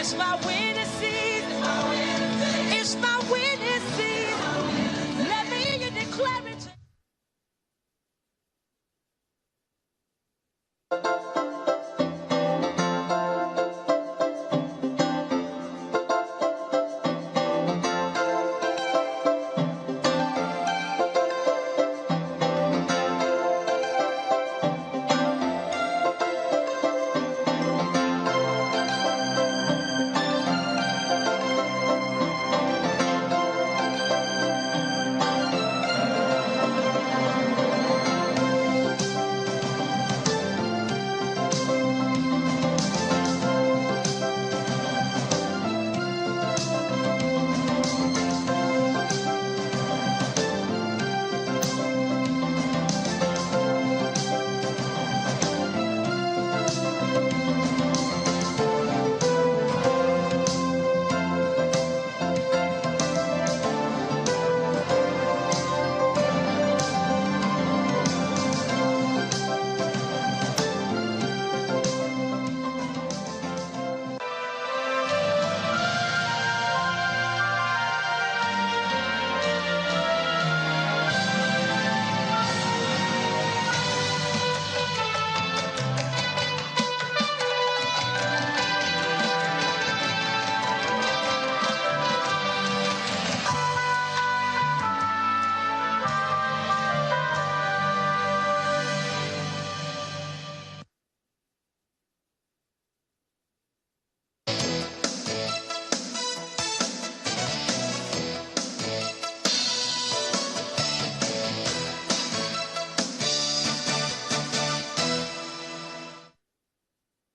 It's my winning season. It's my winning season. Let me hear you declare it.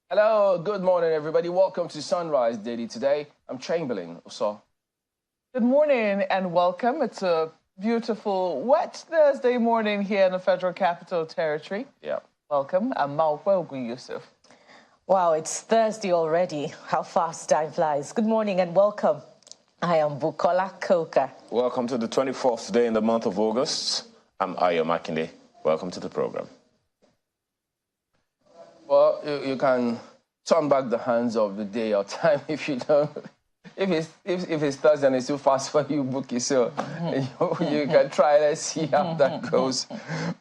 Hello, good morning, everybody. Welcome to Sunrise Daily today. I'm Chamberlain Oso. Good morning and welcome. It's a beautiful, wet Thursday morning here in the Federal Capital Territory. Yeah. Welcome. I'm Malwa Ogun Yusuf. Wow, it's Thursday already. How fast time flies. Good morning and welcome. I am Bukola Koka. Welcome to the 24th day in the month of August. I'm Ayo Makinde. Welcome to the program. Well, you can turn back the hands of the day or time if you don't. If it's Thursday and it's too fast for you, Buki, so you can try. Let's see how that goes.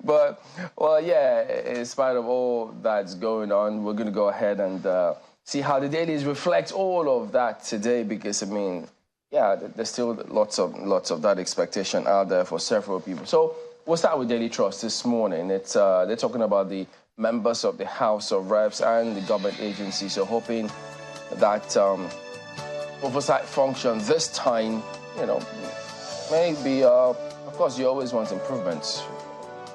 But, well, yeah, in spite of all that's going on, we're going to go ahead and see how the dailies reflect all of that today because, I mean, yeah, there's still lots of that expectation out there for several people. So we'll start with Daily Trust this morning. It's they're talking about the members of the House of Reps and the government agencies are hoping that oversight function this time, you know, maybe, of course, you always want improvements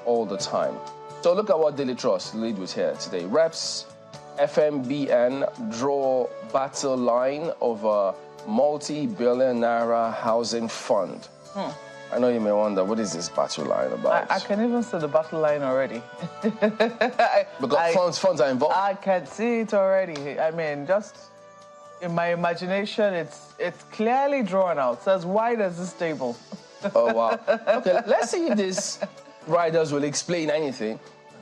all the time. So look at what Daily Trust lead with here today. Reps, FMBN draw battle line over multi-billion naira housing fund. I know you may wonder, what is this battle line about? I can even see the battle line already. Because funds are involved? I can see it already. I mean, just in my imagination, it's clearly drawn out. It's as wide as this table. Oh, wow. Okay, let's see if these riders will explain anything.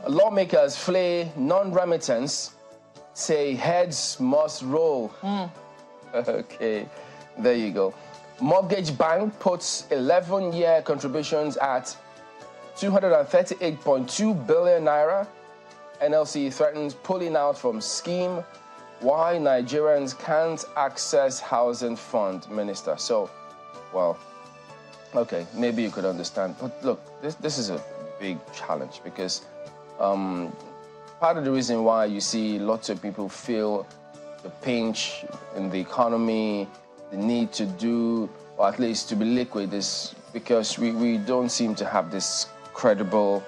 Lawmakers flay non-remittance, say heads must roll. Okay, there you go. Mortgage Bank puts 11-year contributions at 238.2 billion naira. NLC threatens pulling out from scheme. Why Nigerians can't access housing fund, Minister. So, well, okay, maybe you could understand. But look, this is a big challenge because part of the reason why you see lots of people feel the pinch in the economy, the need to do, or at least to be liquid, is because we don't seem to have this credible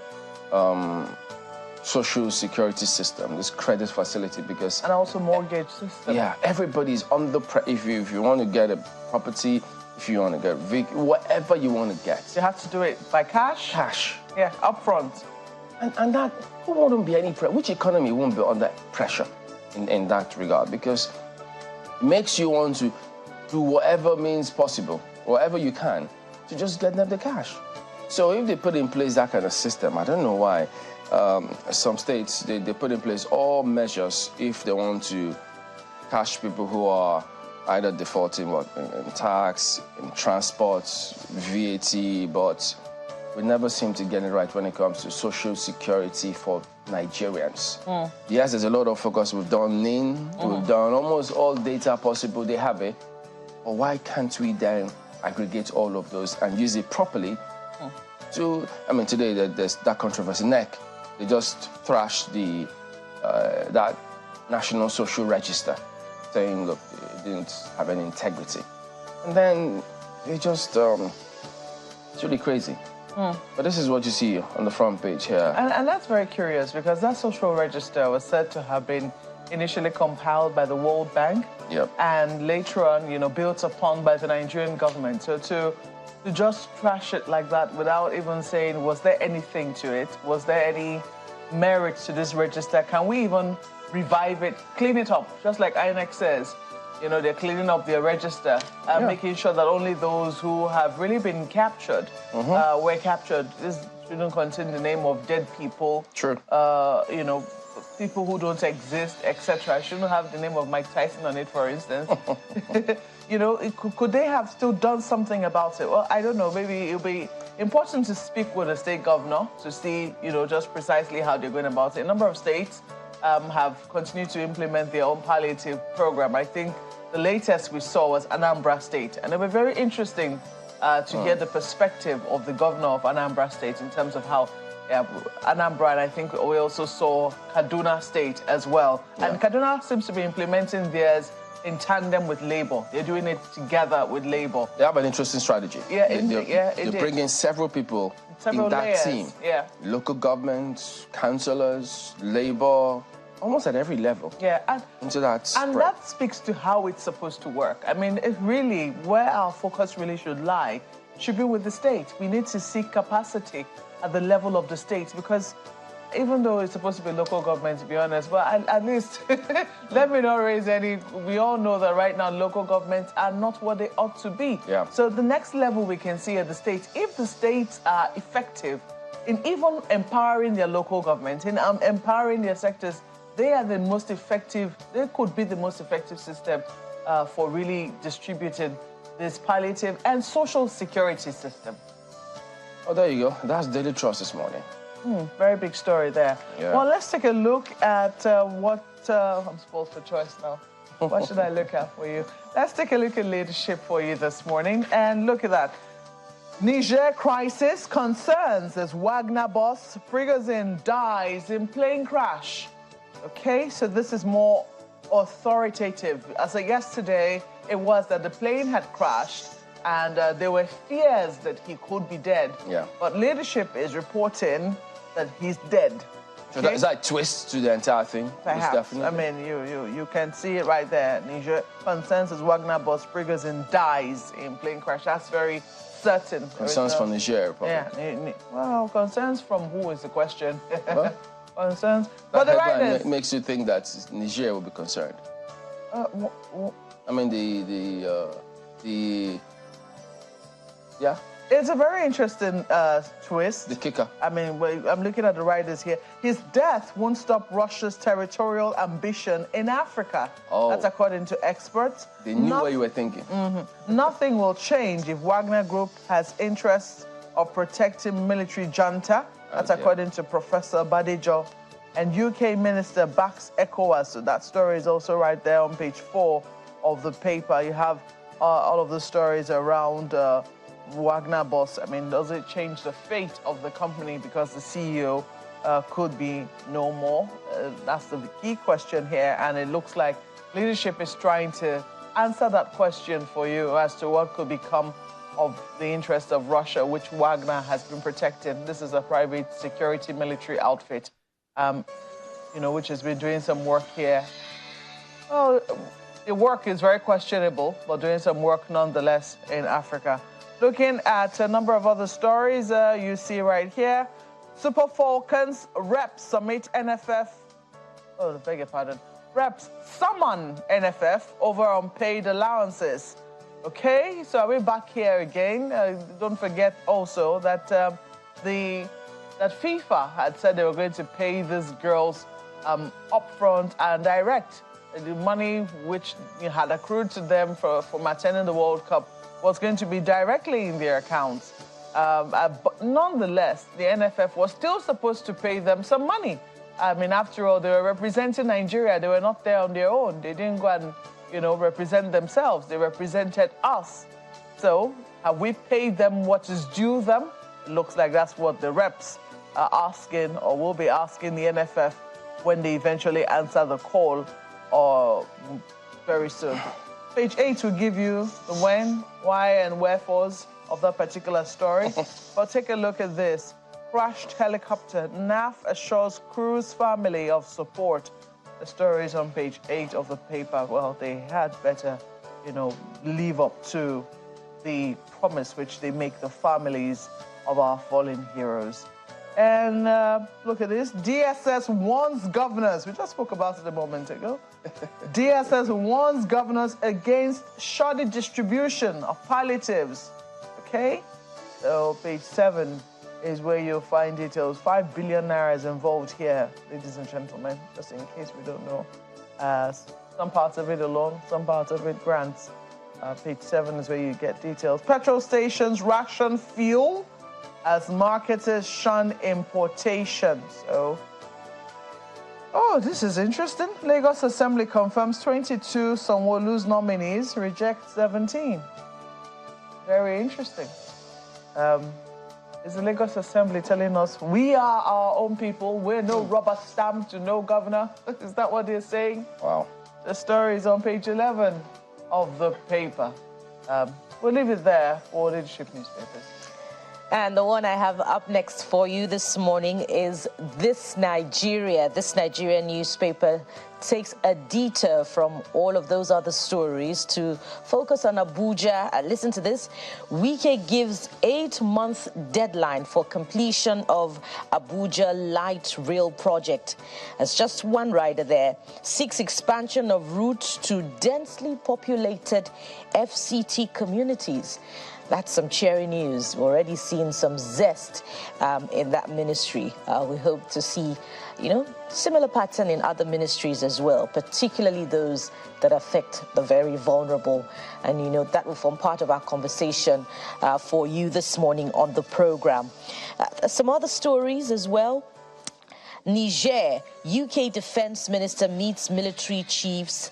social security system, this credit facility, because... And also mortgage system. Yeah, everybody's under pressure. If you want to get a property, if you want to get whatever you want to get. You have to do it by cash? Cash. Yeah, upfront. And that, who wouldn't be any pressure? Which economy won't be under pressure in that regard? Because it makes you want to do whatever means possible, whatever you can, to just get them the cash. So if they put in place that kind of system, I don't know why, some states, they put in place all measures if they want to catch people who are either defaulting in tax, in transport, VAT, but we never seem to get it right when it comes to social security for Nigerians. Yes, there's a lot of focus. We've done NIN, we've done almost all data possible. They have it. But why can't we then aggregate all of those and use it properly today there's that controversy. NEC, they just thrashed that National Social Register, saying, look, it didn't have any integrity. And then it just, it's really crazy. But this is what you see on the front page here. And that's very curious because that social register was said to have been initially compiled by the World Bank and later on, built upon by the Nigerian government. So to just trash it like that without even saying, was there anything to it? Was there any merit to this register? Can we even revive it, clean it up, just like INEC says? They're cleaning up their register and making sure that only those who have really been captured were captured. This shouldn't contain the name of dead people. True. People who don't exist, etc. I shouldn't have the name of Mike Tyson on it, for instance. Could they have still done something about it? Well, I don't know. Maybe it'll be important to speak with the state governor to see, just precisely how they're going about it. A number of states have continued to implement their own palliative program. I think the latest we saw was Anambra State, and it was very interesting to hear the perspective of the governor of Anambra State in terms of how Anambra, and I think we also saw Kaduna State as well. And Kaduna seems to be implementing theirs in tandem with Labour. They're doing it together with Labour. They have an interesting strategy. They're bringing several people in that layers. team. Yeah. Local governments, councillors, Labour, almost at every level. Yeah, into that spread. And that speaks to how it's supposed to work. I mean, it really, where our focus really should lie, should be with the state. We need to seek capacity at the level of the state, because even though it's supposed to be local government, to be honest, but at least let me not raise any. We all know that right now local governments are not what they ought to be. Yeah. So the next level we can see at the state, if the states are effective in even empowering their local government, in empowering their sectors, they are the most effective. They could be the most effective system for really distributing this palliative and social security system. Oh, there you go. That's Daily Trust this morning. Very big story there. Yeah. Well, let's take a look at what... I'm spoiled for choice now. What should I look at for you? Let's take a look at leadership for you this morning. And look at that. Niger crisis concerns as Wagner boss Prigozhin dies in plane crash. Okay, so this is more authoritative. As of yesterday, it was that the plane had crashed and there were fears that he could be dead. Yeah. But leadership is reporting that he's dead. So is that a twist to the entire thing? Perhaps. I mean, you can see it right there. Niger concerns as Wagner boss Prigozhin dies in plane crash. That's very certain. Concerns from Niger, probably. Yeah. Well, concerns from who is the question? Well, concerns. But the writers makes you think that Niger will be concerned. I mean, yeah. It's a very interesting twist. The kicker. I mean, I'm looking at the writers here. His death won't stop Russia's territorial ambition in Africa. Oh. That's according to experts. They knew what you were thinking. Nothing will change if Wagner Group has interests of protecting military junta. That's according to Professor Badejo. And UK minister backs ECOWAS. So that story is also right there on page 4 of the paper. You have all of the stories around Wagner boss. I mean, does it change the fate of the company because the CEO could be no more? That's the key question here. And it looks like leadership is trying to answer that question for you as to what could become of the interest of Russia, which Wagner has been protecting. This is a private security military outfit, which has been doing some work here. Well, the work is very questionable, but doing some work nonetheless in Africa. Looking at a number of other stories, you see right here, Super Falcons reps summit NFF. Oh, I beg your pardon. Reps summon NFF over unpaid allowances. Okay, so we're back here again. Don't forget also that that FIFA had said they were going to pay these girls upfront and direct. the money which had accrued to them from attending the World Cup was going to be directly in their accounts. But nonetheless, the NFF was still supposed to pay them some money. I mean, after all, they were representing Nigeria. They were not there on their own. They didn't go and, represent themselves. They represented us. So have we paid them what is due them? It looks like that's what the reps are asking, or will be asking the NFF when they eventually answer the call, or very soon. Page 8 will give you the when, why, and wherefores of that particular story. But take a look at this. Crashed helicopter. NAF assures crew's family of support. The story is on page 8 of the paper. Well, they had better, live up to the promise which they make the families of our fallen heroes. And look at this. DSS warns governors. We just spoke about it a moment ago. DSS warns governors against shoddy distribution of palliatives. Okay? So page 7 is where you'll find details. 5 billion naira is involved here, ladies and gentlemen, just in case we don't know. Some parts of it are loan, some parts of it grants. Page 7 is where you get details. Petrol stations ration fuel as marketers shun importation. So, this is interesting. Lagos Assembly confirms 22 Sanwo-Olu's nominees, reject 17. Very interesting. Is the Lagos Assembly telling us we are our own people, we're no rubber stamp to no governor? Is that what they're saying? Wow. The story is on page 11 of the paper. We'll leave it there for leadership newspapers. And the one I have up next for you this morning is This Nigeria. This Nigerian newspaper takes a detour from all of those other stories to focus on Abuja. Listen to this. Wike gives 8-month deadline for completion of Abuja Light Rail project. As just one rider there, seeks expansion of routes to densely populated FCT communities. That's some cheery news. We're already seeing some zest in that ministry. We hope to see, similar pattern in other ministries as well, particularly those that affect the very vulnerable. And, that will form part of our conversation for you this morning on the program. Some other stories as well. Niger, UK Defense Minister meets military chiefs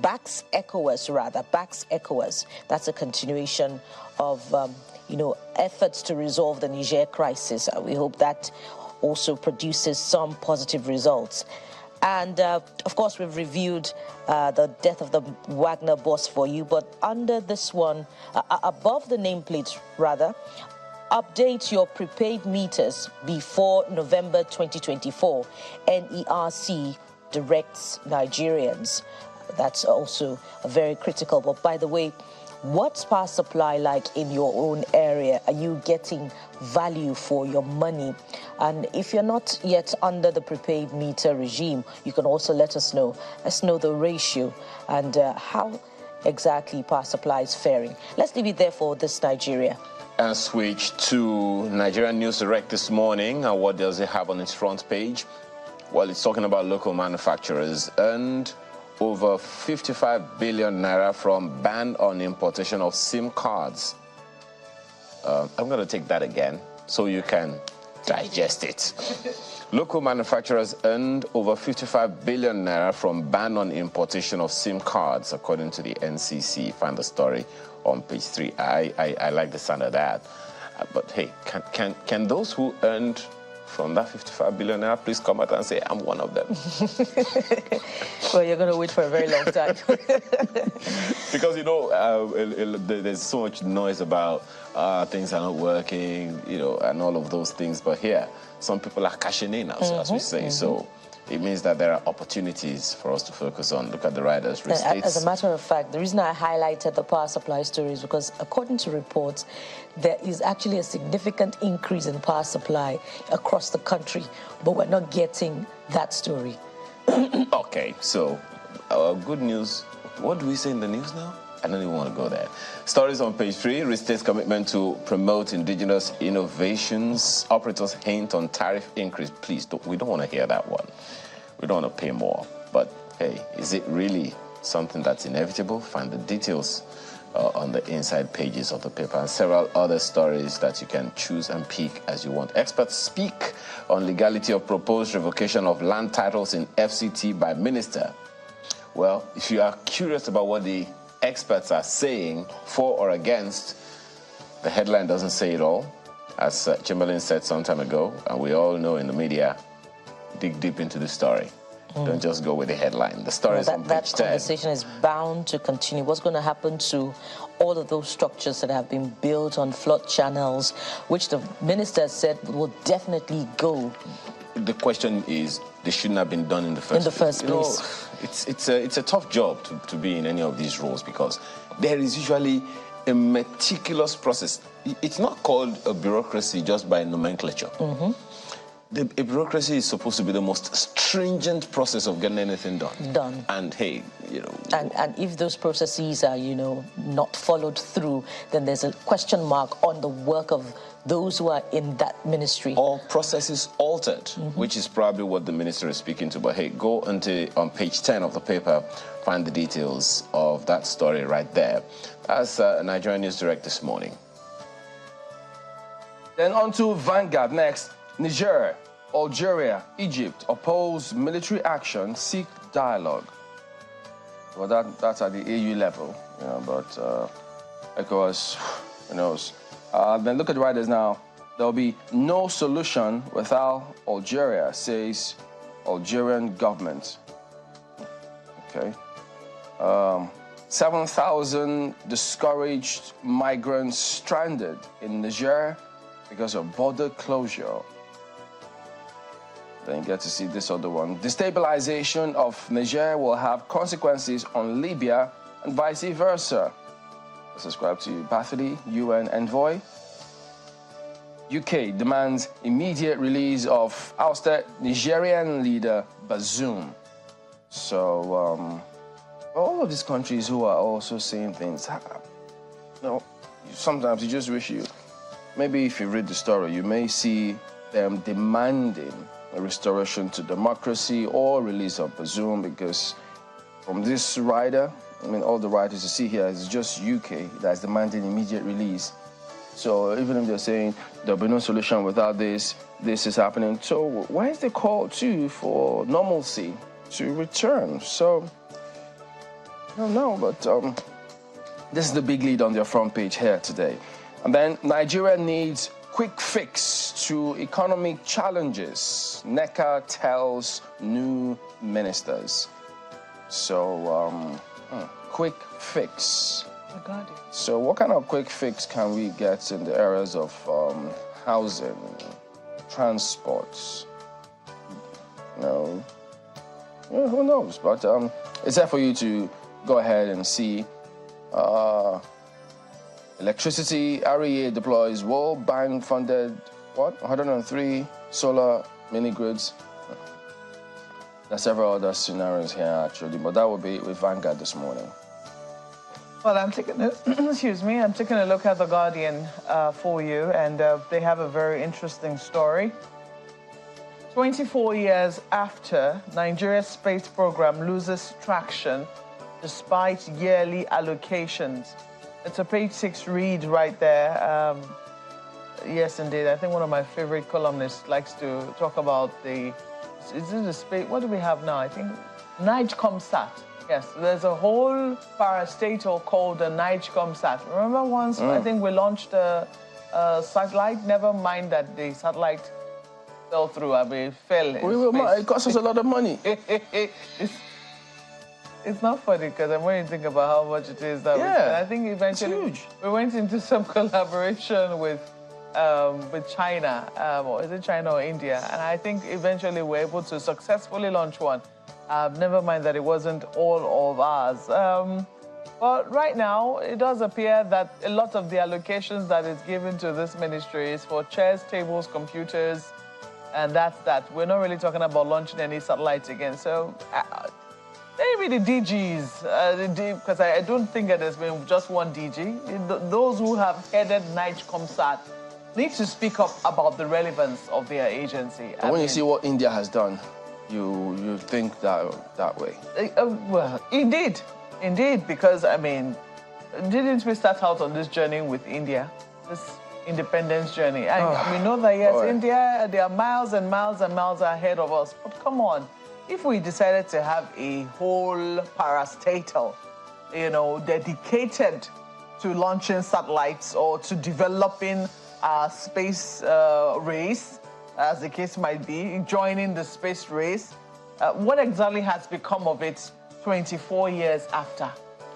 backs ECOWAS. That's a continuation of, efforts to resolve the Niger crisis. We hope that also produces some positive results. And, of course, we've reviewed the death of the Wagner boss for you, but under this one, above the nameplate, rather, update your prepaid meters before November 2024. NERC directs Nigerians. That's also very critical. But by the way, what's power supply like in your own area? Are you getting value for your money? And if you're not yet under the prepaid meter regime, you can also let us know. Let's know the ratio and how exactly power supply is faring. Let's leave it there for This Nigeria. And switch to Nigerian News Direct this morning. And what does it have on its front page? Well, it's talking about local manufacturers earned over 55 billion naira from ban on importation of SIM cards. I'm going to take that again so you can digest it. Local manufacturers earned over 55 billion naira from ban on importation of SIM cards, according to the NCC. Find the story on page 3. I like the sound of that. But hey, can those who earned from that 55 billion naira, please come out and say, I'm one of them. Well, you're going to wait for a very long time. Because, there's so much noise about things are not working, and all of those things. But here, some people are cashing in, as we say. So it means that there are opportunities for us to focus on. Look at the riders. As a matter of fact, the reason I highlighted the power supply story is because, according to reports, there is actually a significant increase in power supply across the country, but we're not getting that story. Okay, so good news. What do we say in the news now? I don't even want to go there. Stories on page 3. Restate's commitment to promote indigenous innovations. Operators hint on tariff increase. Please, we don't want to hear that one. We don't want to pay more. But hey, is it really something that's inevitable? Find the details on the inside pages of the paper, and several other stories that you can choose and pick as you want. Experts speak on legality of proposed revocation of land titles in FCT by minister. Well, if you are curious about what the experts are saying for or against, the headline doesn't say it all. As Chamberlain said some time ago, and we all know in the media, dig deep into the story. Don't just go with the headline. The story is on page 10. That conversation is bound to continue. What's going to happen to all of those structures that have been built on flood channels, which the minister said will definitely go? The question is, they shouldn't have been done in the first place. You know, it's a tough job to be in any of these roles, because there is usually a meticulous process. It's not called a bureaucracy just by nomenclature. A bureaucracy is supposed to be the most stringent process of getting anything done. And hey, you know. And if those processes are, you know, not followed through, then there's a question mark on the work of those who are in that ministry. Or processes altered, which is probably what the minister is speaking to. But hey, go on page 10 of the paper, find the details of that story right there. That's Nigerian News Direct this morning. Then on to Vanguard next. Niger, Algeria, Egypt oppose military action, seek dialogue. Well, that's at the AU level, you know, but ECOWAS, who knows. Then look at the writers now. There'll be no solution without Algeria, says Algerian government. Okay. 7,000 discouraged migrants stranded in Niger because of border closure. Then you get to see this other one. Destabilization of Niger will have consequences on Libya and vice versa. Subscribe to Bafidi, UN envoy. UK demands immediate release of ousted Nigerian leader Bazoum. So, all of these countries who are also saying things, you know, sometimes you just wish you, maybe if you read the story, you may see them demanding a restoration to democracy or release of Bazoum, because from this writer, I mean, all the writers you see here is just UK that's demanding immediate release. So even if they're saying there'll be no solution without this, this is happening. So why is the call too for normalcy to return? So I don't know, but this is the big lead on their front page here today. And then Nigeria needs quick fix to economic challenges, NECA tells new ministers. So, quick fix. So what kind of quick fix can we get in the areas of housing, transports? You know, yeah, who knows? But it's there for you to go ahead and see. Electricity, REA deploys World Bank funded, 103 solar mini-grids. There's several other scenarios here, actually, but that will be with Vanguard this morning. Well, I'm taking a look at The Guardian for you, and they have a very interesting story. 24 years after Nigeria's space program loses traction despite yearly allocations. It's a page 6 read right there. Yes, indeed. I think one of my favorite columnists likes to talk about is it the space? What do we have now? I think NIGECOMSAT. Yes, there's a whole parastatal called the NIGECOMSAT. Remember once, I think we launched a satellite, never mind that the satellite fell through, it fell in space. It cost us a lot of money. It's not funny because I'm when you think about how much it is. I think eventually we went into some collaboration with China, or is it China or India? And I think eventually we're able to successfully launch one. Never mind that it wasn't all of ours. But right now, it does appear that a lot of the allocations that is given to this ministry is for chairs, tables, computers, and that's that. We're not really talking about launching any satellites again. So maybe the DGs, because I don't think that there's been just one DG. Those who have headed NIGECOMSAT need to speak up about the relevance of their agency. And when you see what India has done, you think that way? Well, indeed, because I mean, didn't we start out on this journey with India, this independence journey? And we know that yes, India, they are miles and miles and miles ahead of us. But come on, if we decided to have a whole parastatal, dedicated to launching satellites or to developing a space race, as the case might be, joining the space race, what exactly has become of it 24 years after?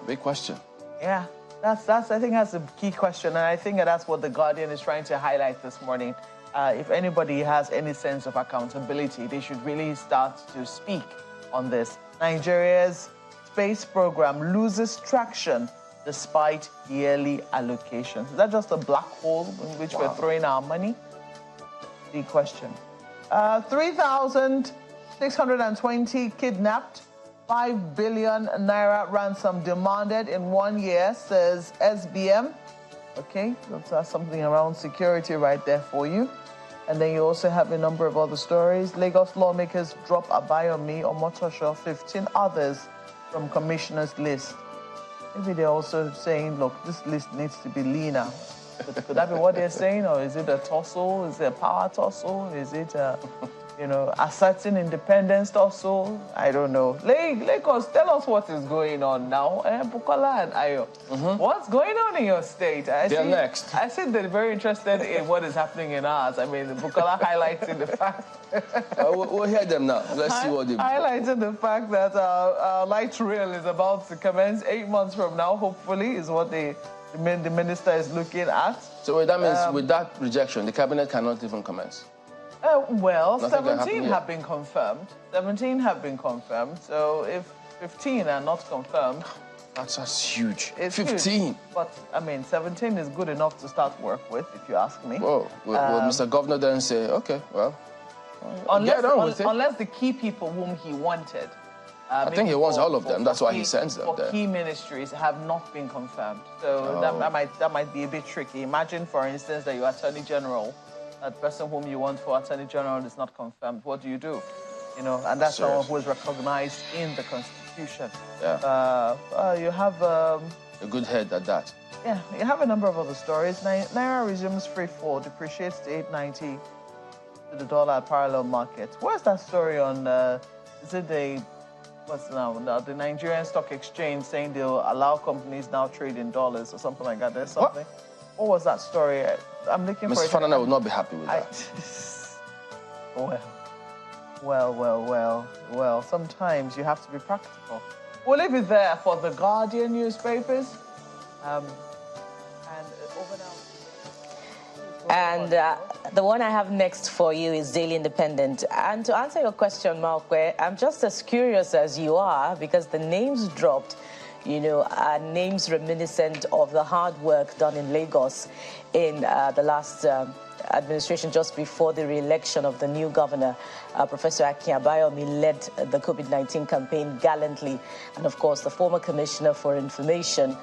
Big question. Yeah, that's I think that's a key question, and I think that's what the Guardian is trying to highlight this morning. If anybody has any sense of accountability, they should really start to speak on this. Nigeria's space program loses traction despite yearly allocations. Is that just a black hole in which we're throwing our money? The question. 3,620 kidnapped, 5 billion naira ransom demanded in 1 year, says SBM. Okay, that's something around security right there for you. And then you also have a number of other stories. Lagos lawmakers drop Abayomi or Motosho, 15 others from commissioner's list. Maybe they're also saying, look, this list needs to be leaner. Could that be what they're saying? Or is it a tussle? Is it a power tussle? Is it asserting independence tussle? I don't know. Lagos, tell us what is going on now. Bukola and Ayo, what's going on in your state? They're next. I see they're very interested in what is happening in ours. I mean, Bukola highlighting the fact. We'll hear them now. Let's see what they do. Highlighting the fact that light rail is about to commence 8 months from now, hopefully, is what the minister is looking at. So that means with that rejection, the cabinet cannot even commence? Well, Nothing 17 have been confirmed. 17 have been confirmed. So if 15 are not confirmed... That's huge. It's 15. Huge. But, I mean, 17 is good enough to start work with, if you ask me. Whoa. Will Mr. Governor then say, okay, well, unless the key people whom he wanted... I think he wants all of them. That's why he sends them there. Key ministries have not been confirmed. So that might be a bit tricky. Imagine, for instance, that your Attorney General, that person whom you want for Attorney General is not confirmed. What do? And that's someone who is recognized in the Constitution. Yeah. You have... a good head at that. Yeah, you have a number of other stories. Naira resumes free fall, depreciates to 890 to the dollar at parallel market. Where's that story on... is it the Nigerian Stock Exchange saying they'll allow companies now trade in dollars or something like that? There's something. What was that story? I'm looking for it. Mr. Fanana would not be happy with that. Well, sometimes you have to be practical. We'll leave it there for the Guardian newspapers. And over now. And the one I have next for you is Daily Independent. And to answer your question, Malkwe, I'm just as curious as you are because the names dropped, are names reminiscent of the hard work done in Lagos in the last administration just before the re-election of the new governor. Professor Akin Abayomi led the COVID-19 campaign gallantly. And of course, the former commissioner for information,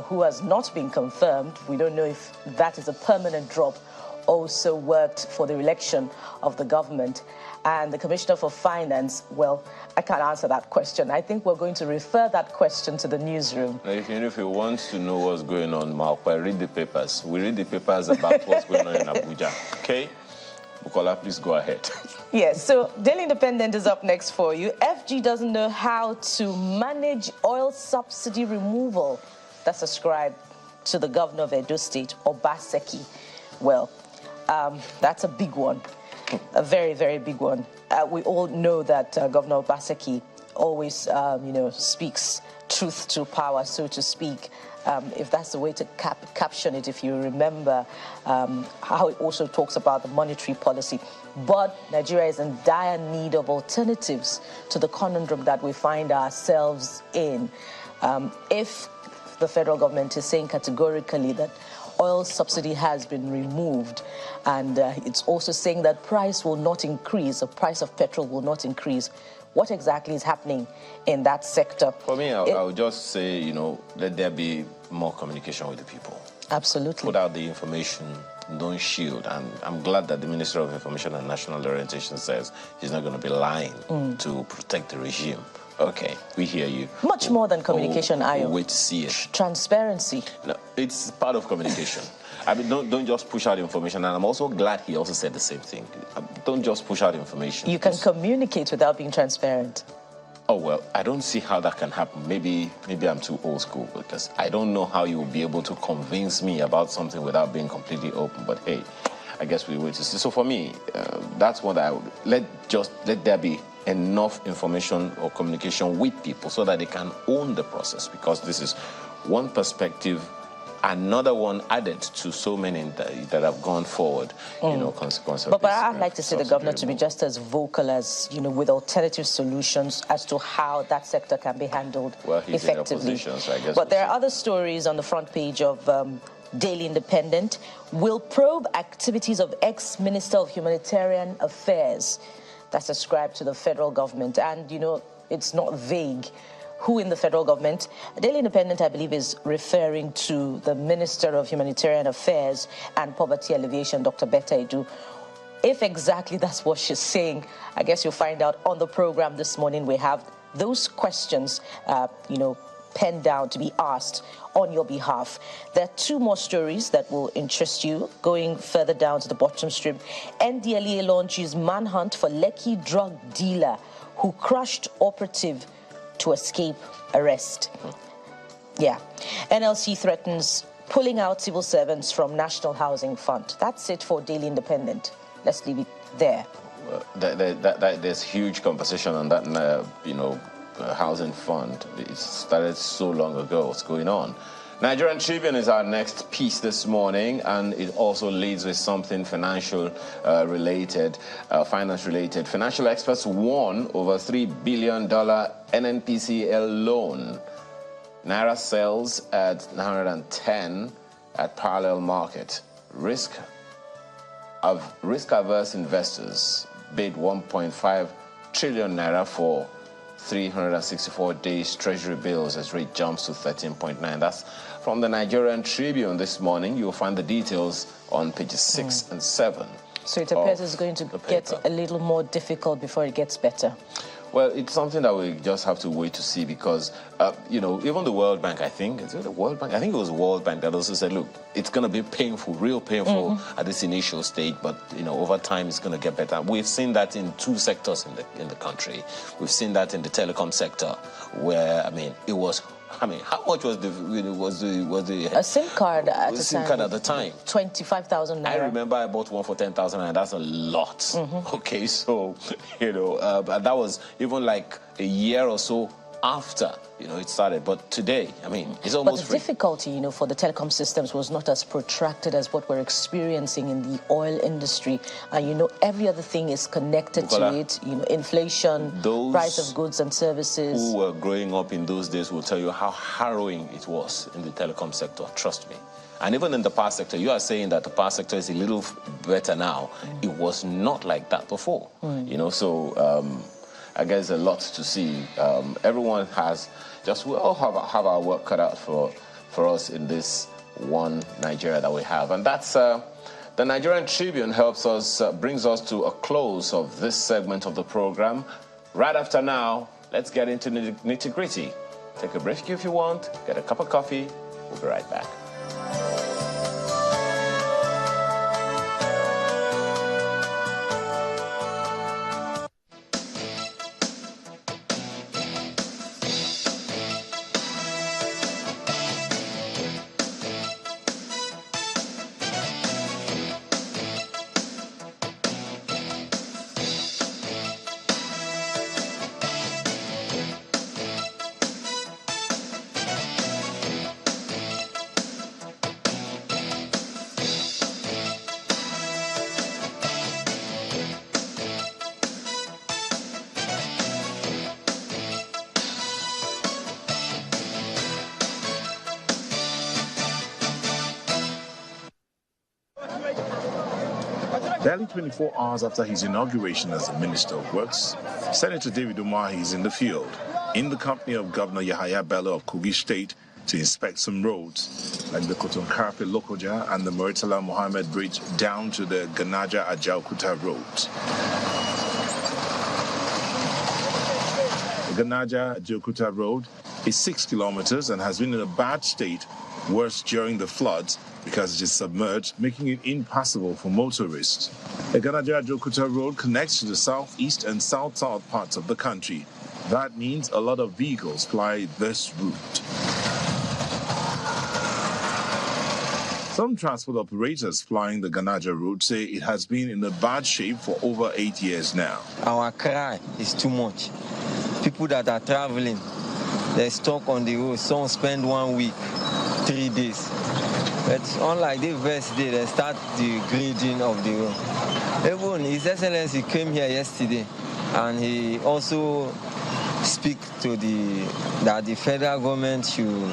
who has not been confirmed, we don't know if that is a permanent drop, also worked for the election of the government. And the Commissioner for Finance, well, I can't answer that question. I think we're going to refer that question to the newsroom. Now, if you want to know what's going on, Malkwe, read the papers. We read the papers about what's going on in Abuja, okay? Bukola, please go ahead. Yes, so Daily Independent is up next for you. FG doesn't know how to manage oil subsidy removal. That's ascribed to the governor of Edo State, Obaseki. Well, that's a big one, a very, very big one. We all know that Governor Obaseki always, speaks truth to power, so to speak. If that's the way to caption it, if you remember how it also talks about the monetary policy. But Nigeria is in dire need of alternatives to the conundrum that we find ourselves in. If the federal government is saying categorically that oil subsidy has been removed, and it's also saying that price will not increase, the price of petrol will not increase. What exactly is happening in that sector? For me, I would just say, let there be more communication with the people. Absolutely. Put out the information, don't shield. And I'm glad that the Minister of Information and National Orientation says he's not going to be lying to protect the regime. Okay, we hear you. Much more than communication, Ayo. Wait to see it. Transparency. No, it's part of communication. I mean, don't just push out information. And I'm also glad he also said the same thing. Don't just push out information. You can communicate without being transparent. Oh, well, I don't see how that can happen. Maybe I'm too old school, because I don't know how you will be able to convince me about something without being completely open. But hey, I guess we wait to see. So for me, that's what I would let there be enough information or communication with people so that they can own the process, because this is one perspective, another one added to so many that have gone forward, you know, consequence of But this, I'd like to see the governor to be just as vocal as, you know, with alternative solutions as to how that sector can be handled he's effectively. In opposition, so I guess but there are other stories on the front page of Daily Independent. Will probe activities of ex-Minister of Humanitarian Affairs. That's ascribed to the federal government. And, you know, it's not vague who in the federal government. Daily Independent, I believe, is referring to the Minister of Humanitarian Affairs and Poverty Alleviation, Dr. Betta Edu. If exactly that's what she's saying, I guess you'll find out on the program this morning. We have those questions, you know, penned down to be asked on your behalf. There are two more stories that will interest you. Going further down to the bottom strip, NDLEA launches manhunt for Lekki drug dealer who crushed operative to escape arrest. Yeah. NLC threatens pulling out civil servants from National Housing Fund. That's it for Daily Independent. Let's leave it there. There's huge conversation on that, you know, housing fund. It started so long ago. What's going on? Nigerian Tribune is our next piece this morning, and it also leads with something financial related, finance related. Financial experts warn over $3 billion NNPCL loan. Naira sells at 910 at parallel market. Risk-averse investors bid 1.5 trillion naira for 364 days treasury bills as rate jumps to 13.9. That's from the Nigerian Tribune this morning. You'll find the details on pages 6 and 7. So it appears it's going to get a little more difficult before it gets better. Well, it's something that we just have to wait to see, because, you know, even the World Bank, I think, is it the World Bank? I think it was the World Bank that also said, look, it's going to be painful, real painful at this initial stage, but, you know, over time it's going to get better. We've seen that in two sectors in the country. We've seen that in the telecom sector, where, I mean, it was... I mean, how much was the a SIM card at the time? 25,000 naira. I remember I bought one for 10,000, and that's a lot. Okay, so you know, that was even like a year or so after, you know, it started. But today, I mean, it's almost free. But the difficulty, you know, for the telecom systems was not as protracted as what we're experiencing in the oil industry. And, you know, every other thing is connected to it. You know, inflation, price of goods and services. Who were growing up in those days will tell you how harrowing it was in the telecom sector. Trust me. And even in the power sector, you are saying that the power sector is a little better now. It was not like that before. You know, so... I guess a lot to see. Everyone has we all have our work cut out for us in this one Nigeria that we have. And that's the Nigerian Tribune brings us to a close of this segment of the program. Right after now, let's get into nitty-gritty. Take a break if you want, get a cup of coffee. We'll be right back. Barely 24 hours after his inauguration as the Minister of Works, Senator David Umahi is in the field, in the company of Governor Yahaya Bello of Kogi State to inspect some roads, like the Kotonkarpe-Lokoja and the Muritala Mohammed Bridge down to the Ganaja-Ajaokuta Road. The Ganaja-Ajaokuta Road is 6 kilometers and has been in a bad state, worse during the floods, because it is submerged, making it impassable for motorists. The Ganaja-Ajaokuta Road connects to the southeast and south-south parts of the country. That means a lot of vehicles fly this route. Some transport operators flying the Ganaja route say it has been in a bad shape for over 8 years now. Our cry is too much. People that are traveling, they're stuck on the road. Some spend 1 week, 3 days. But unlike the first day, they start the grading of the road. Even His Excellency came here yesterday, and he also speak to that the federal government should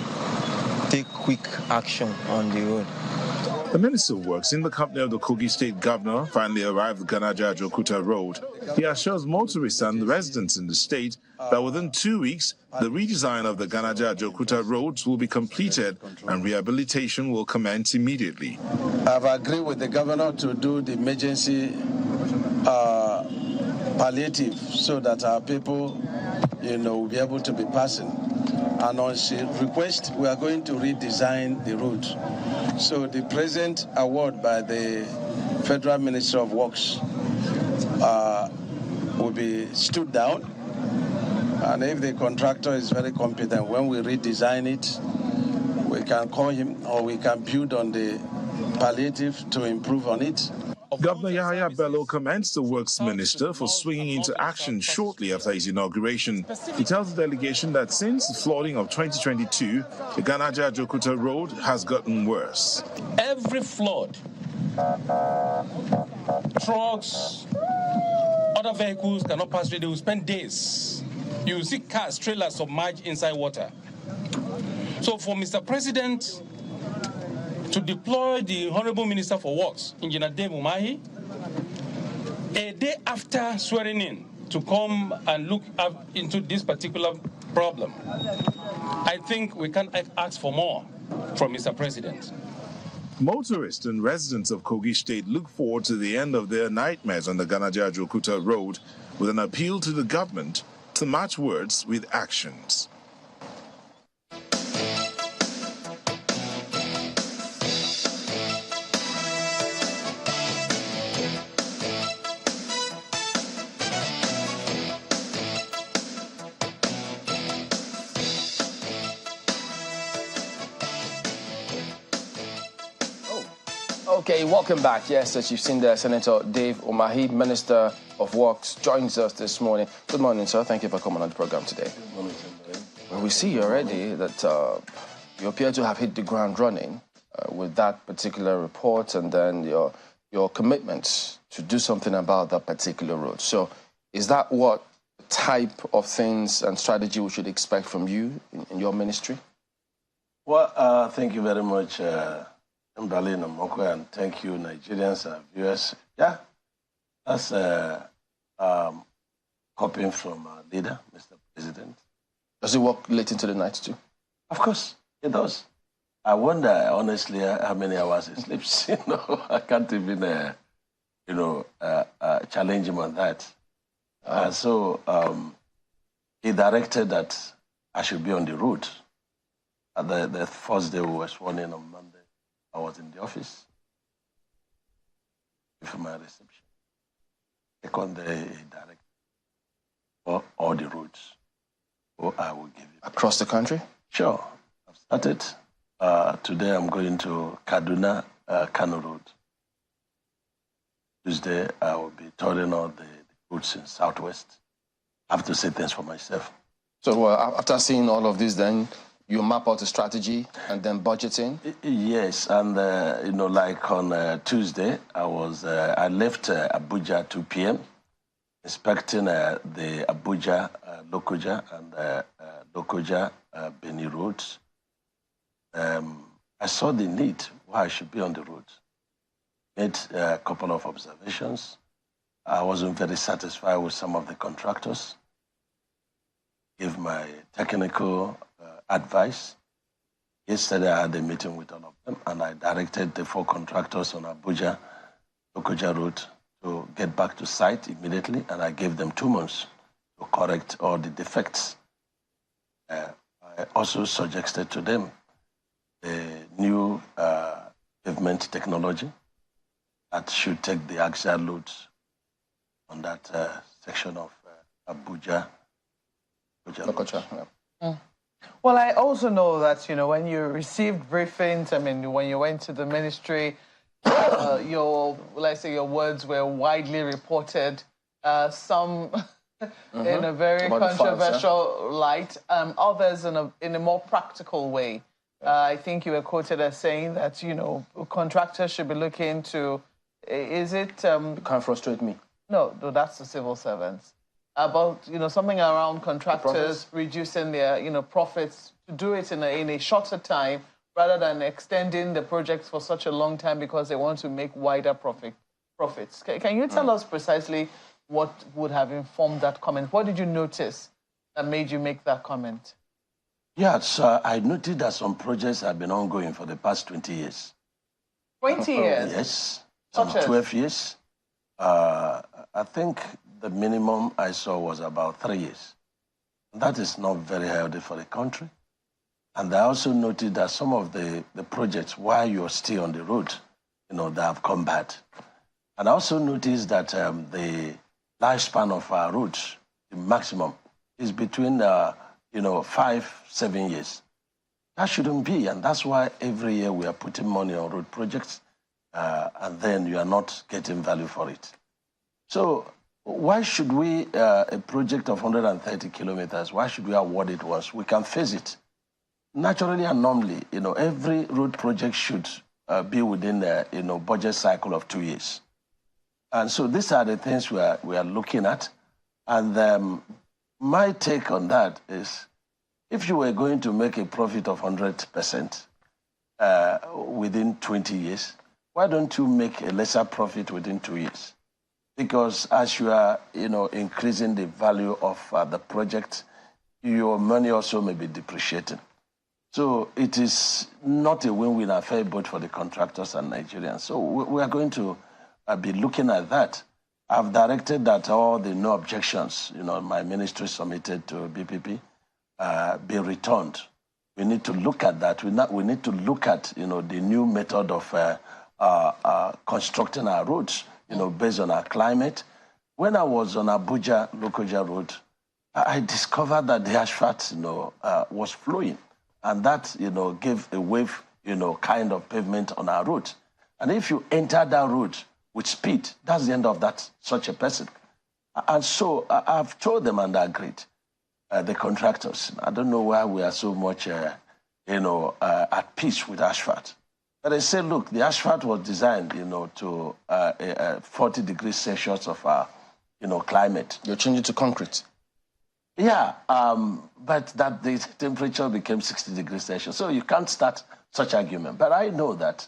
take quick action on the road. The Minister of Works, in the company of the Kogi State Governor, finally arrived at Ganaja-Ajaokuta Road. He assures motorists and residents in the state that within 2 weeks, the redesign of the Ganaja-Ajaokuta roads will be completed and rehabilitation will commence immediately. I've agreed with the governor to do the emergency palliative so that our people, will be able to be passing. And on request, we are going to redesign the route. So the present award by the Federal Minister of Works will be stood down. And if the contractor is very competent, when we redesign it, we can call him or we can build on the palliative to improve on it. Governor Yahaya Bello commends the Works Minister for swinging into action shortly after his inauguration. He tells the delegation that since the flooding of 2022, the Ganaja-Ajaokuta Road has gotten worse. Every flood, trucks, other vehicles cannot pass through. They will spend days. You will see cars, trailers submerged inside water. So for Mr. President to deploy the Honorable Minister for Works, Engineer Dave Umahi, a day after swearing in to come and look up into this particular problem, I think we can ask for more from Mr. President. Motorists and residents of Kogi State look forward to the end of their nightmares on the Ganaja-Ajaokuta Road with an appeal to the government to match words with actions. Okay, welcome back. Yes, as you've seen there, Senator Dave Umahi, Minister of Works, joins us this morning. Good morning, sir. Thank you for coming on the program today. Good morning, sir. Well, we see already that you appear to have hit the ground running with that particular report and then your commitment to do something about that particular road. So is that what type of things and strategy we should expect from you in your ministry? Well, thank you very much, Mbalin Moko, and thank you, Nigerians and viewers. Yeah, that's copying from our leader, Mr. President. Does it work late into the night too? Of course, it does. I wonder, honestly, how many hours he sleeps. I can't even, challenge him on that. So he directed that I should be on the route. The first day we were sworn in on Monday, I was in the office for my reception. Second day, he directed for all the routes. So I will give you. Across the country? Sure. I've started. Today I'm going to Kaduna, Kano Road. Tuesday I will be touring all the routes in Southwest. I have to say things for myself. So after seeing all of this, then you map out a strategy and then budgeting? Yes, and like on Tuesday, I left Abuja 2 p.m. inspecting the Abuja Lokoja and Lokoja Beni roads. I saw the need why I should be on the road. Made a couple of observations. I wasn't very satisfied with some of the contractors. Gave my technical advice. Yesterday, I had a meeting with all of them, and I directed the 4 contractors on Abuja-Lokoja Road to get back to site immediately, and I gave them 2 months to correct all the defects. I also suggested to them the new pavement technology that should take the axial loads on that section of Abuja-Lokoja Road. Well, I also know that, when you received briefings, when you went to the ministry, your words were widely reported, some in a very controversial light, others in a more practical way. I think you were quoted as saying that, contractors should be looking to, is it... You can't frustrate me. No, that's the civil servants. About, something around contractors reducing their, profits, to do it in a shorter time rather than extending the projects for such a long time because they want to make wider profits. Can you tell us precisely what would have informed that comment? What did you notice that made you make that comment? Yes, I noted that some projects have been ongoing for the past 20 years. 20 years? Yes, some 12 years. I think the minimum I saw was about 3 years. That is not very healthy for the country. And I also noted that some of the projects, while you're still on the road, they have come bad. And I also noticed that the lifespan of our roads, the maximum, is between 5-7 years. That shouldn't be, and that's why every year we are putting money on road projects, and then you are not getting value for it. So why should we, a project of 130 kilometers, why should we award it once? We can phase it. Naturally and normally, every road project should be within a budget cycle of 2 years. And so these are the things we are looking at. And my take on that is, if you were going to make a profit of 100% within 20 years, why don't you make a lesser profit within 2 years? Because as you are, increasing the value of the project, your money also may be depreciating. So it is not a win-win affair, both for the contractors and Nigerians. So we are going to be looking at that. I've directed that all the no objections, my ministry submitted to BPP, be returned. We need to look at that. We need to look at, the new method of constructing our roads, based on our climate. When I was on Abuja-Lokoja Road, I discovered that the asphalt, was flowing. And that, gave a wave, kind of pavement on our road. And if you enter that road with speed, that's the end of such a person. And so I've told them and agreed, the contractors. I don't know why we are so much, at peace with asphalt. But they say, look, the asphalt was designed, to 40 degrees Celsius of our, climate. You're changing to concrete. Yeah, but that the temperature became 60 degrees Celsius. So you can't start such argument. But I know that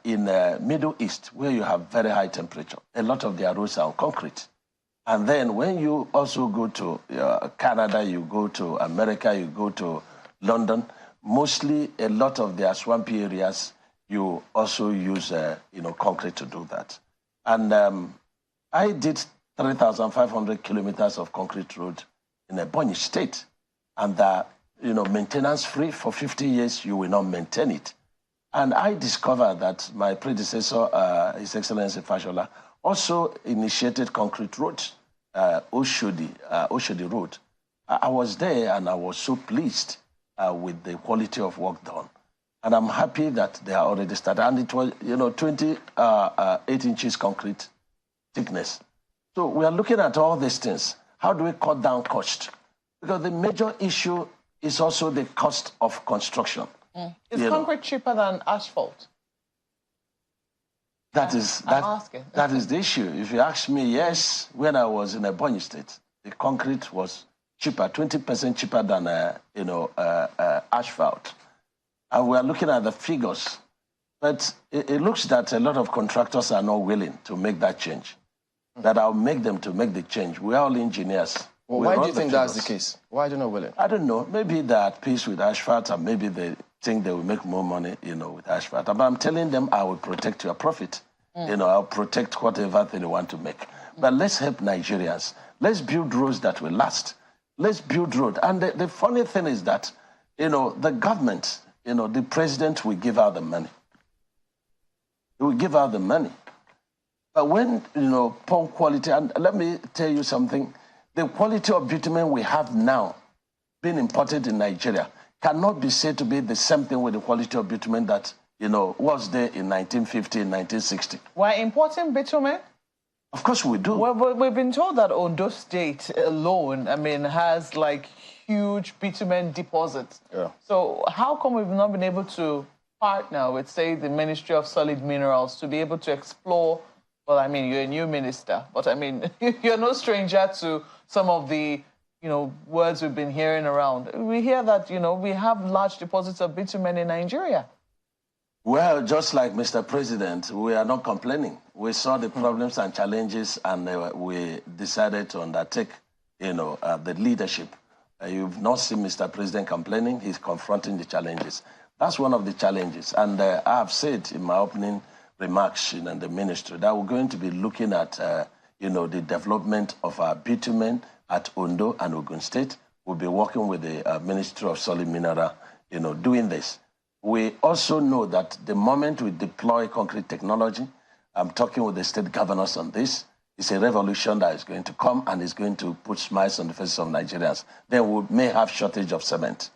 in the Middle East, where you have very high temperature, a lot of their roads are on concrete. And then when you also go to Canada, you go to America, you go to London, mostly a lot of their swampy areas, you also use concrete to do that. And I did 3,500 kilometers of concrete road in Ebonyi State, and maintenance free for 50 years, you will not maintain it. And I discovered that my predecessor, His Excellency Fashola, also initiated concrete roads, Oshodi Road. I was there and I was so pleased with the quality of work done. And I'm happy that they are already started. And it was, 28 inches concrete thickness. So we are looking at all these things. How do we cut down cost? Because the major issue is also the cost of construction. Is concrete cheaper than asphalt? That is the issue. If you ask me, yes, when I was in Ebonyi State, the concrete was cheaper, 20% cheaper than asphalt. And we are looking at the figures. But it looks that a lot of contractors are not willing to make that change. That I'll make them to make the change. We're all engineers. Well, why do you think that's the case? Why are they not willing? I don't know. Maybe they're at peace with asphalt, and maybe they think they will make more money, with asphalt. But I'm telling them I will protect your profit. I'll protect whatever thing you want to make. But let's help Nigerians. Let's build roads that will last. Let's build roads. And the funny thing is that, the government, the president will give out the money. He will give out the money. But when, poor quality, and let me tell you something, the quality of bitumen we have now being imported in Nigeria cannot be said to be the same thing with the quality of bitumen that, was there in 1950 and 1960. We're importing bitumen? Of course we do. Well, we've been told that Ondo State alone, has like huge bitumen deposits. Yeah. So how come we've not been able to partner with, say, the Ministry of Solid Minerals to be able to explore? Well, you're a new minister, but you're no stranger to some of the, words we've been hearing around. We hear that, we have large deposits of bitumen in Nigeria. Well, just like Mr. President, we are not complaining. We saw the problems and challenges, and we decided to undertake, the leadership. You've not seen Mr. President complaining. He's confronting the challenges. That's one of the challenges. And I have said in my opening remarks in the ministry that we're going to be looking at, the development of our bitumen at Ondo and Ogun State. We'll be working with the Ministry of Solid Mineral, doing this. We also know that the moment we deploy concrete technology, I'm talking with the state governors on this, it's a revolution that is going to come and is going to put smiles on the faces of Nigerians. Then we may have shortage of cement.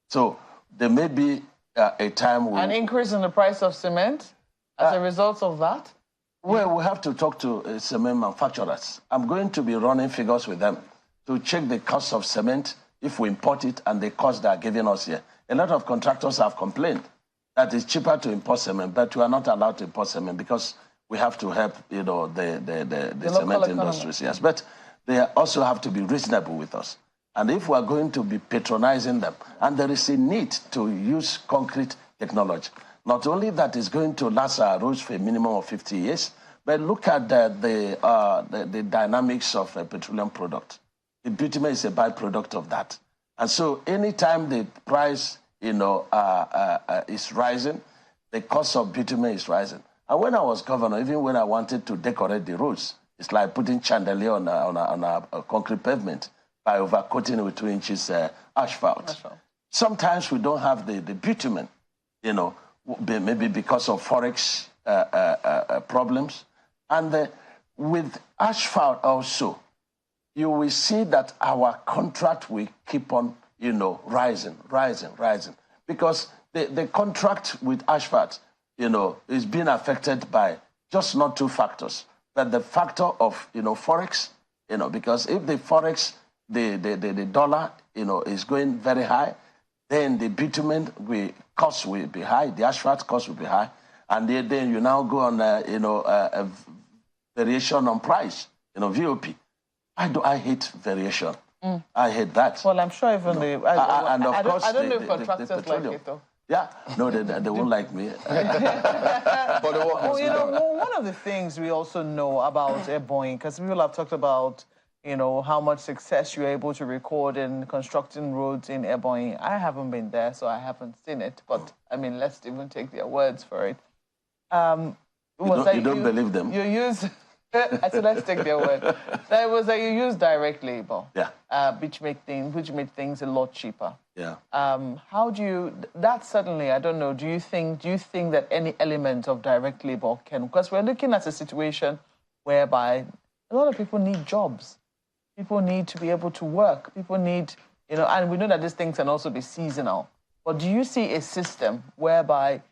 So there may be a time when... An increase in the price of cement as a result of that? Well, we have to talk to cement manufacturers. I'm going to be running figures with them to check the cost of cement if we import it and the cost they are giving us here. A lot of contractors have complained that it's cheaper to import cement, but we are not allowed to import cement because we have to help, the cement industries. Yes, but they also have to be reasonable with us. And if we are going to be patronizing them, and there is a need to use concrete technology, not only that is going to last our roads for a minimum of 50 years, but look at the dynamics of a petroleum product. The bitumen is a byproduct of that. And so anytime the price, is rising, the cost of bitumen is rising. And when I was governor, even when I wanted to decorate the roads, it's like putting chandelier on a concrete pavement by overcoating it with 2 inches asphalt. Sometimes we don't have the bitumen, maybe because of forex problems. And with asphalt also, you will see that our contract will keep on, rising. Because the contract with asphalt, is being affected by just not 2 factors, but the factor of, forex, because if the forex, the dollar, is going very high, then the bitumen cost will be high, the asphalt cost will be high, and then you now go on, a variation on price, VOP. I hate variation. I hate that. Well, I'm sure even I don't know if contractors like it, though. Yeah, no, they won't like me. One of the things we also know about Ebonyi, because people have talked about, how much success you're able to record in constructing roads in Ebonyi. I haven't been there, so I haven't seen it. But, let's even take their words for it. You don't believe them? You use... I said, let's take their word. That was that you use direct labor, which made things a lot cheaper. Yeah. How do you? That certainly, I don't know. Do you think that any element of direct labor can? Because we're looking at a situation whereby a lot of people need jobs. People need to be able to work. People need, and we know that these things can also be seasonal. But do you see a system whereby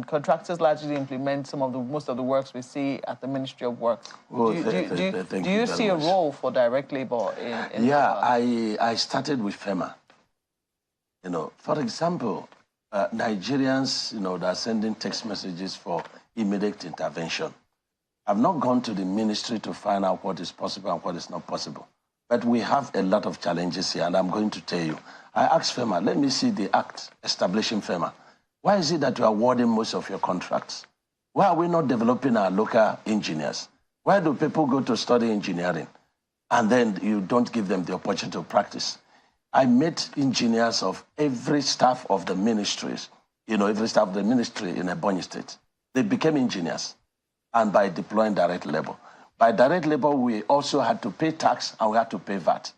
contractors largely implement most of the works we see at the Ministry of Works. Well, do you see a role for direct labor in I started with FEMA. For example, Nigerians, that are sending text messages for immediate intervention. I've not gone to the ministry to find out what is possible and what is not possible. But we have a lot of challenges here, and I'm going to tell you. I asked FEMA, let me see the act establishing FEMA. Why is it that you are awarding most of your contracts? Why are we not developing our local engineers? Why do people go to study engineering and then you don't give them the opportunity to practice? I met engineers of every staff of the ministries, every staff of the ministry in Ebonyi State. They became engineers, and by deploying direct labor. By direct labor, we also had to pay tax and we had to pay VAT.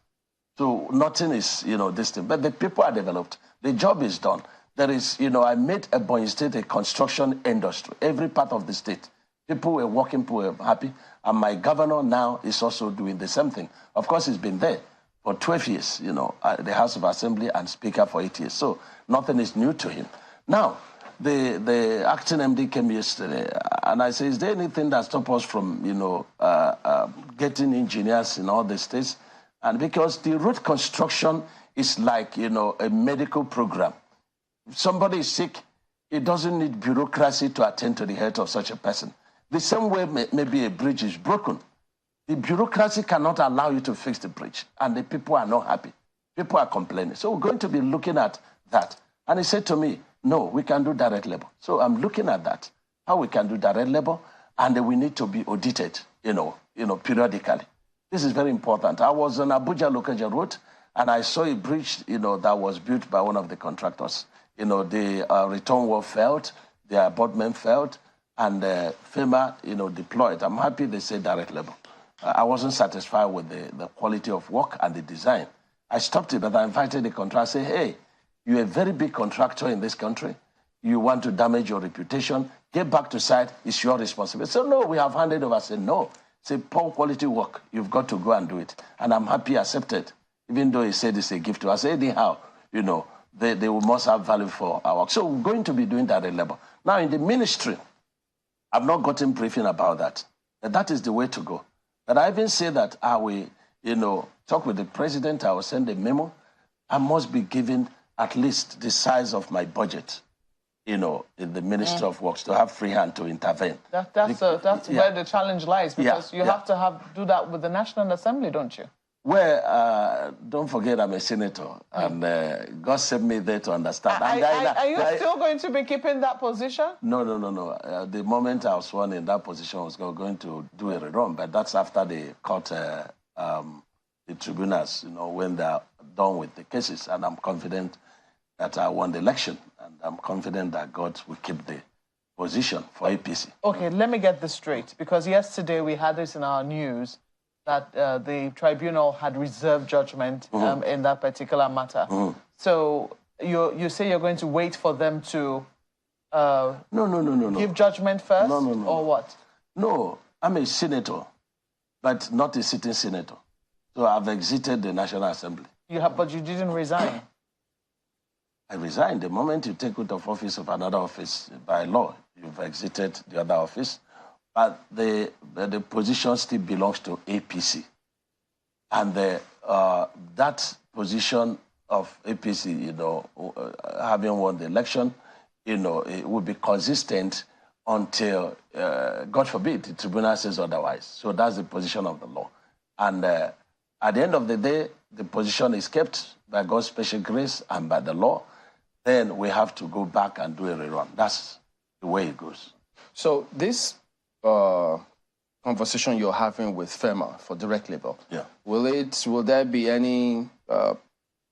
So nothing is, this thing. But the people are developed. The job is done. There is, I made Ebonyi State a construction industry. Every part of the state. People were working, people were happy. And my governor now is also doing the same thing. Of course, he's been there for 12 years, the House of Assembly and Speaker for 8 years. So nothing is new to him. Now, the acting MD came yesterday, and I said, is there anything that stops us from, getting engineers in all the states? And because the road construction is like, a medical program. If somebody is sick, it doesn't need bureaucracy to attend to the health of such a person. The same way maybe a bridge is broken. The bureaucracy cannot allow you to fix the bridge, and the people are not happy. People are complaining. So we're going to be looking at that. And he said to me, no, we can do direct labor. So I'm looking at that, how we can do direct labor, and we need to be audited, periodically. This is very important. I was on Abuja Lokoja Road, and I saw a bridge, that was built by one of the contractors. The return wall failed, the abutment failed, and FEMA, deployed. I'm happy they say direct labor. I wasn't satisfied with the quality of work and the design. I stopped it, but I invited the contractor. I said, hey, you're a very big contractor in this country. You want to damage your reputation. Get back to site. It's your responsibility. So, no, we have handed over. I said, no, it's a poor quality work. You've got to go and do it. And I'm happy I accepted, even though he said it's a gift to us. I said, anyhow, they must have value for our work. So we're going to be doing direct labor. Now, in the ministry, I've not gotten briefing about that. But that is the way to go. But I even say that I will, talk with the president. I will send a memo. I must be given at least the size of my budget, in the Ministry of Works to have free hand to intervene. That's where the challenge lies, because you have to do that with the National Assembly, don't you? Well, don't forget I'm a senator, and God sent me there to understand. Are you still going to be keeping that position? No. The moment I was sworn in that position, I was going to do a rerun, but that's after the court, the tribunals, when they're done with the cases, and I'm confident that I won the election, and I'm confident that God will keep the position for APC. Okay, let me get this straight, because yesterday we had this in our news, that the tribunal had reserved judgment in that particular matter. So you say you're going to wait for them to no. give judgment first? No. Or what? No, I'm a senator, but not a sitting senator. So I've exited the National Assembly. But you didn't resign. I resigned. The moment you take out of office of another office, by law, you've exited the other office. But the position still belongs to APC. And that position of APC, having won the election, it will be consistent until, God forbid, the tribunal says otherwise. So that's the position of the law. And at the end of the day, the position is kept by God's special grace and by the law. Then we have to go back and do a rerun. That's the way it goes. So this conversation you're having with FEMA for direct labor, will there be any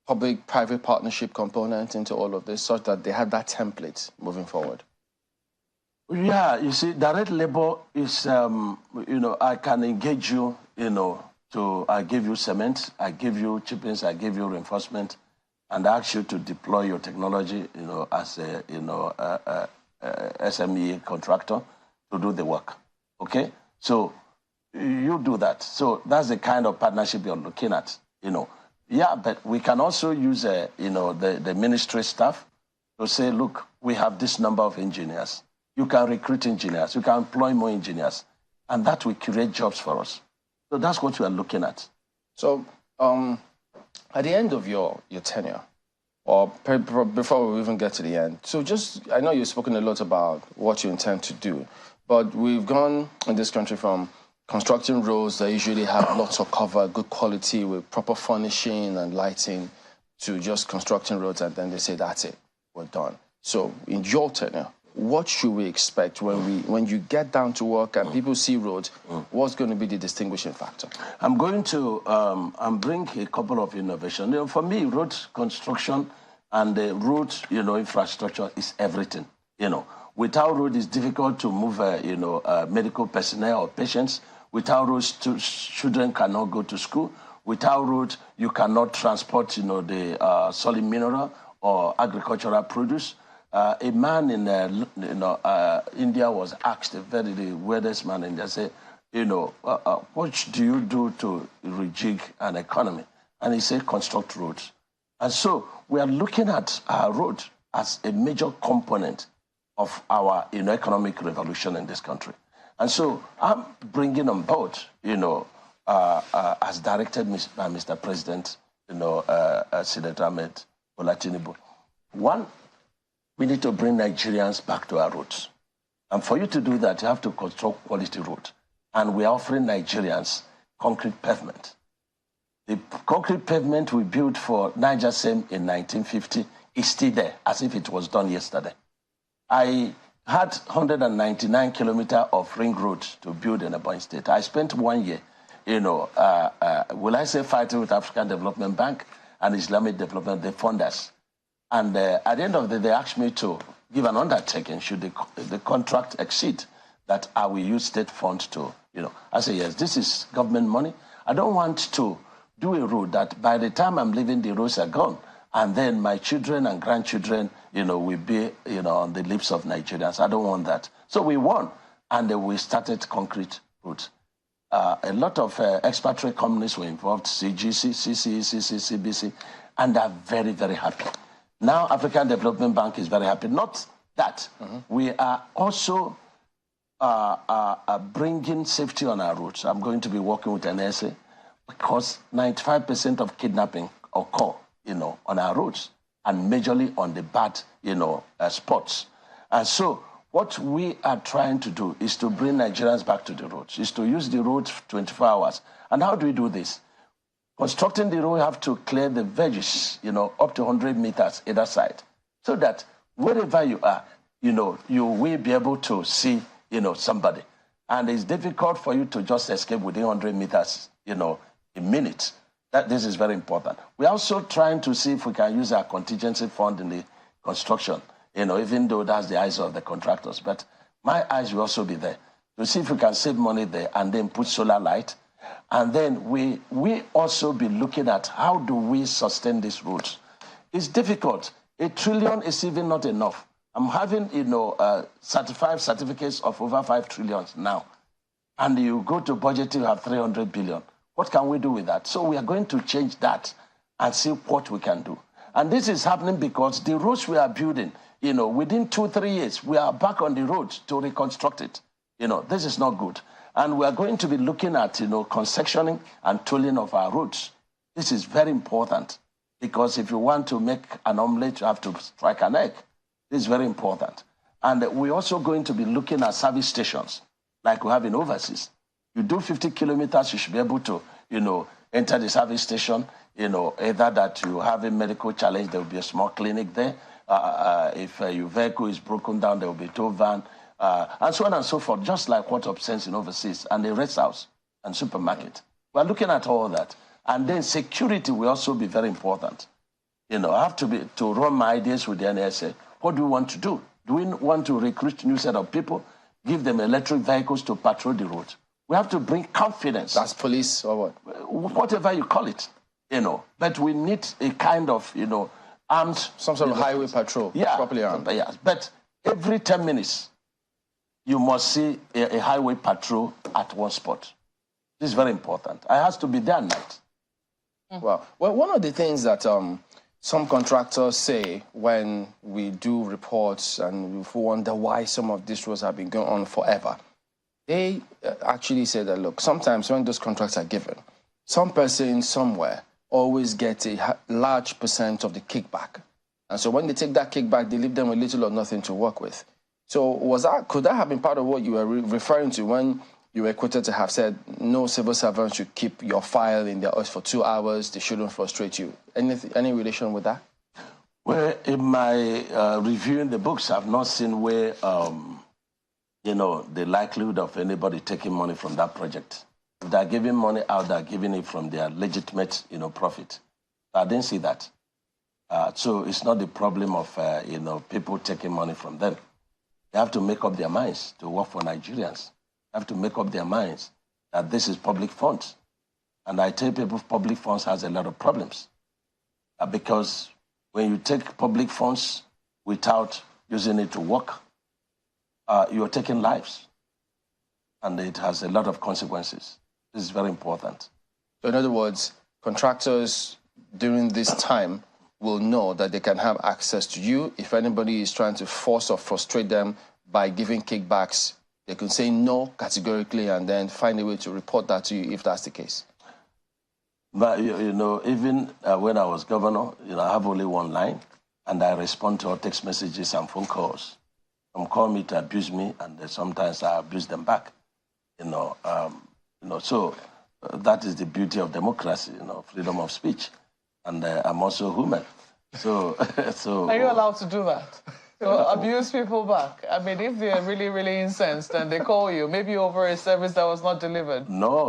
public-private partnership component into all of this, such that they have that template moving forward? Yeah, you see, direct labor is, I can engage you, I give you cement, I give you chippings, I give you reinforcement, and I ask you to deploy your technology, as a, SME contractor to do the work. Okay? So you do that. So that's the kind of partnership you're looking at, Yeah, but we can also use, the ministry staff to say, look, we have this number of engineers. You can recruit engineers. You can employ more engineers. And that will create jobs for us. So that's what we are looking at. So at the end of your tenure, or before we even get to the end, so I know you've spoken a lot about what you intend to do, but we've gone in this country from constructing roads that usually have lots of cover, good quality with proper furnishing and lighting, to just constructing roads and then they say, that's it, we're done. So in your tenure, what should we expect when you get down to work and people see roads? What's going to be the distinguishing factor? I'm going to bring a couple of innovations. You know, for me, road construction and the road, infrastructure is everything. You know, without road, it's difficult to move, medical personnel or patients. Without roads, children cannot go to school. Without roads, you cannot transport, the solid mineral or agricultural produce. A man in India was asked, the weirdest man in India, said, what do you do to rejig an economy? And he said, construct roads. And so we are looking at our road as a major component of our economic revolution in this country. And so I'm bringing on board, as directed by Mr. President, Senator Ahmed Bola Tinubu. One, we need to bring Nigerians back to our roots. And for you to do that, you have to construct quality roads. And we are offering Nigerians concrete pavement. The concrete pavement we built for Niger Sem in 1950 is still there, as if it was done yesterday. I had 199 kilometers of ring road to build in Ebonyi State. I spent 1 year, will I say fighting with African Development Bank and Islamic Development, the funders. And at the end of the day, they asked me to give an undertaking should the contract exceed that I will use state funds to, I say, yes, this is government money. I don't want to do a road that by the time I'm leaving, the roads are gone. And then my children and grandchildren, will be, on the lips of Nigerians. I don't want that. So we won, and we started concrete roads. A lot of expatriate companies were involved, CGC, CCE, CC, CBC, and they're very, very happy. Now, African Development Bank is very happy. Not that. We are also bringing safety on our roads. I'm going to be working with NSA because 95% of kidnapping occur, on our roads and majorly on the bad, spots. And so what we are trying to do is to bring Nigerians back to the roads, is to use the roads 24 hours. And how do we do this? Constructing the road, you have to clear the veggies, up to 100 meters either side, so that wherever you are, you will be able to see, somebody. And it's difficult for you to just escape within 100 meters, a minute. This is very important. We're also trying to see if we can use our contingency fund in the construction, even though that's the eyes of the contractors. But my eyes will also be there to see if we can save money there and then put solar light. And then we also be looking at how do we sustain these roads. It's difficult. $1 trillion is even not enough. I'm having, certified certificates of over 5 trillion now. And you go to budget, you have 300 billion. What can we do with that? So we are going to change that and see what we can do. And this is happening because the roads we are building, within 2-3 years, we are back on the road to reconstruct it. This is not good. And we are going to be looking at, concessioning and tolling of our roads. This is very important because if you want to make an omelette, you have to strike an egg. This is very important. And we're also going to be looking at service stations like we have in overseas. You do 50 kilometers, you should be able to, enter the service station, either that you have a medical challenge, there will be a small clinic there. If your vehicle is broken down, there will be a tow van, and so on and so forth, just like what obtains in overseas, and the rest house and supermarket. We're looking at all that. And then security will also be very important. I have to run my ideas with the NSA. What do we want to do? Do we want to recruit a new set of people, give them electric vehicles to patrol the road? We have to bring confidence. That's police or what? Whatever you call it, But we need a kind of, armed... Some sort of highway patrol, properly armed. Yeah, but every 10 minutes, you must see a highway patrol at one spot. This is very important. It has to be there at night. Well, one of the things that some contractors say when we do reports and we wonder why some of these roads have been going on forever, they actually say that, look, sometimes when those contracts are given, some person somewhere always gets a large percent of the kickback. And so when they take that kickback, they leave them with little or nothing to work with. So could that have been part of what you were referring to when you were quoted to have said no civil servant should keep your file in their office for 2 hours, they shouldn't frustrate you? Any relation with that? Well, in my reviewing the books, I've not seen where, the likelihood of anybody taking money from that project. If they're giving money out, they're giving it from their legitimate, profit. I didn't see that. So it's not the problem of, people taking money from them. They have to make up their minds to work for Nigerians. They have to make up their minds that this is public funds. And I tell people public funds has a lot of problems. Because when you take public funds without using it to work, you're taking lives. And it has a lot of consequences. This is very important. So in other words, contractors during this time will know that they can have access to you. If anybody is trying to force or frustrate them by giving kickbacks, they can say no categorically and then find a way to report that to you if that's the case. But, even when I was governor, I have only one line, and I respond to all text messages and phone calls. Some call me to abuse me, and sometimes I abuse them back. So that is the beauty of democracy, freedom of speech. And I'm also human. So, Are you allowed to do that? Abuse people back? I mean, if they're really, really incensed and they call you, maybe over a service that was not delivered.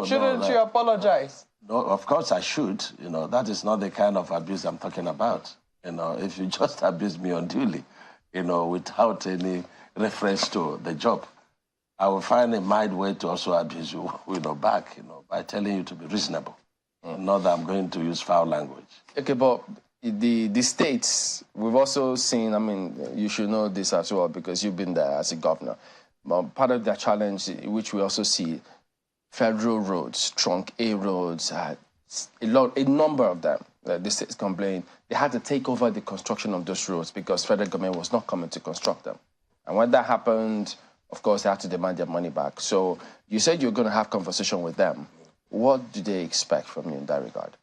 Shouldn't you apologize? No, of course I should. That is not the kind of abuse I'm talking about. If you just abuse me unduly, without any reference to the job, I will find a mild way to also abuse you, back, by telling you to be reasonable. Not that I'm going to use foul language. Okay, but the states, we've also seen, you should know this as well because you've been there as a governor. But part of the challenge, which we also see, federal roads, trunk A roads, a number of them, the states complain, they had to take over the construction of those roads because federal government was not coming to construct them. And when that happened, of course, they had to demand their money back. So you said you're going to have conversation with them. What do they expect from you in that regard?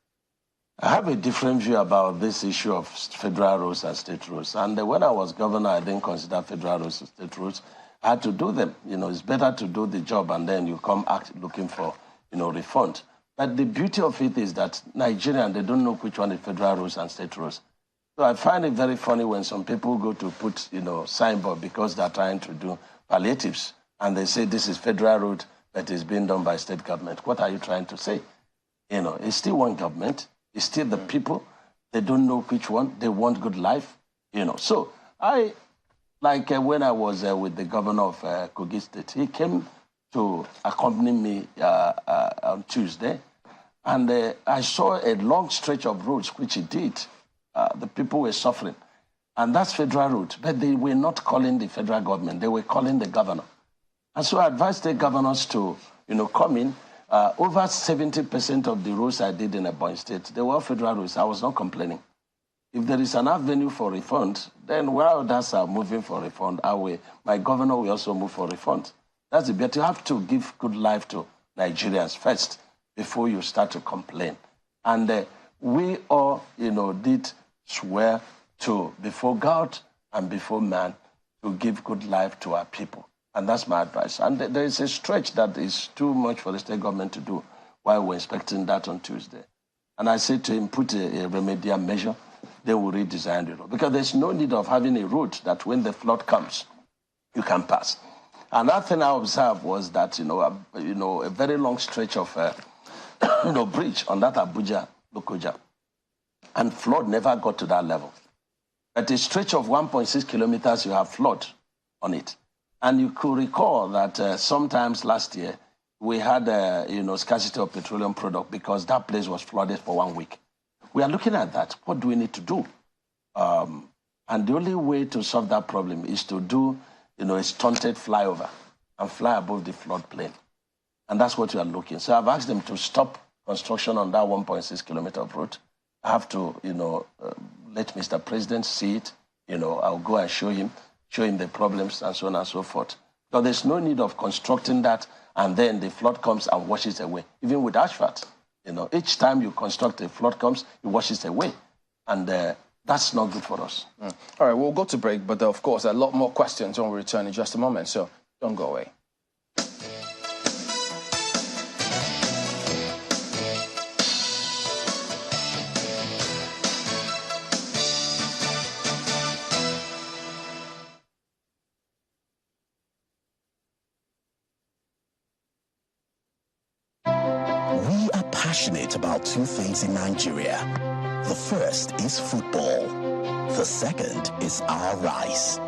I have a different view about this issue of federal roads and state roads. And when I was governor, I didn't consider federal roads and state roads. I had to do them. It's better to do the job and then you come looking for, refund. But the beauty of it is that Nigerians, they don't know which one is federal roads and state roads. So I find it very funny when some people go to put, signboard because they're trying to do palliatives and they say this is federal road that is being done by state government. What are you trying to say? It's still one government. It's still the people. They don't know which one. They want good life. So when I was with the governor of Kogi State, he came to accompany me on Tuesday. And I saw a long stretch of roads, which he did. The people were suffering. And that's federal road. But they were not calling the federal government. They were calling the governor. And so I advised the governors to, come in. Over 70% of the roads I did in Ebonyi State, they were federal roads. I was not complaining. If there is an avenue for refund, then while others are moving for refund, my governor will also move for refund. That's the best. You have to give good life to Nigerians first before you start to complain. And we all, did swear to, before God and before man, to give good life to our people. And that's my advice. And there is a stretch that is too much for the state government to do while we're inspecting that on Tuesday. And I said to him, put a remedial measure, they will redesign the road. Because there's no need of having a road that when the flood comes, you can pass. Another thing I observed was that, a very long stretch of, bridge on that Abuja-Lokoja. And flood never got to that level. At a stretch of 1.6 kilometers, you have flood on it. And you could recall that sometimes last year, we had, scarcity of petroleum product because that place was flooded for 1 week. We are looking at that. What do we need to do? And the only way to solve that problem is to do, a stunted flyover and fly above the floodplain. And that's what we are looking. So I've asked them to stop construction on that 1.6 kilometer of road. I have to, let Mr. President see it. I'll go and show him the problems and so on and so forth. So there's no need of constructing that and then the flood comes and washes away. Even with asphalt, each time you construct, a flood comes, it washes away. And that's not good for us. All right, we'll go to break, but of course, a lot more questions when we return in just a moment, so don't go away. passionate about two things in Nigeria. The first is football. The second is our rice.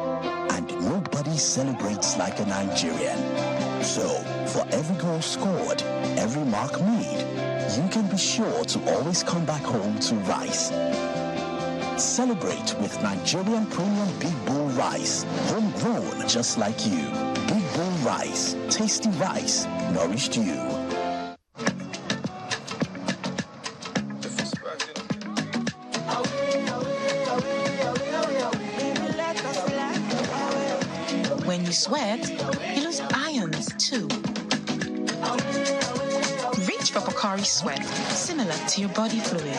And nobody celebrates like a Nigerian. So, for every goal scored, every mark made, you can be sure to always come back home to rice. Celebrate with Nigerian Premium Big Bowl Rice, homegrown just like you. Big Bowl Rice, tasty rice, nourished you. When you sweat, you lose ions too. Reach for Pocari Sweat, similar to your body fluid.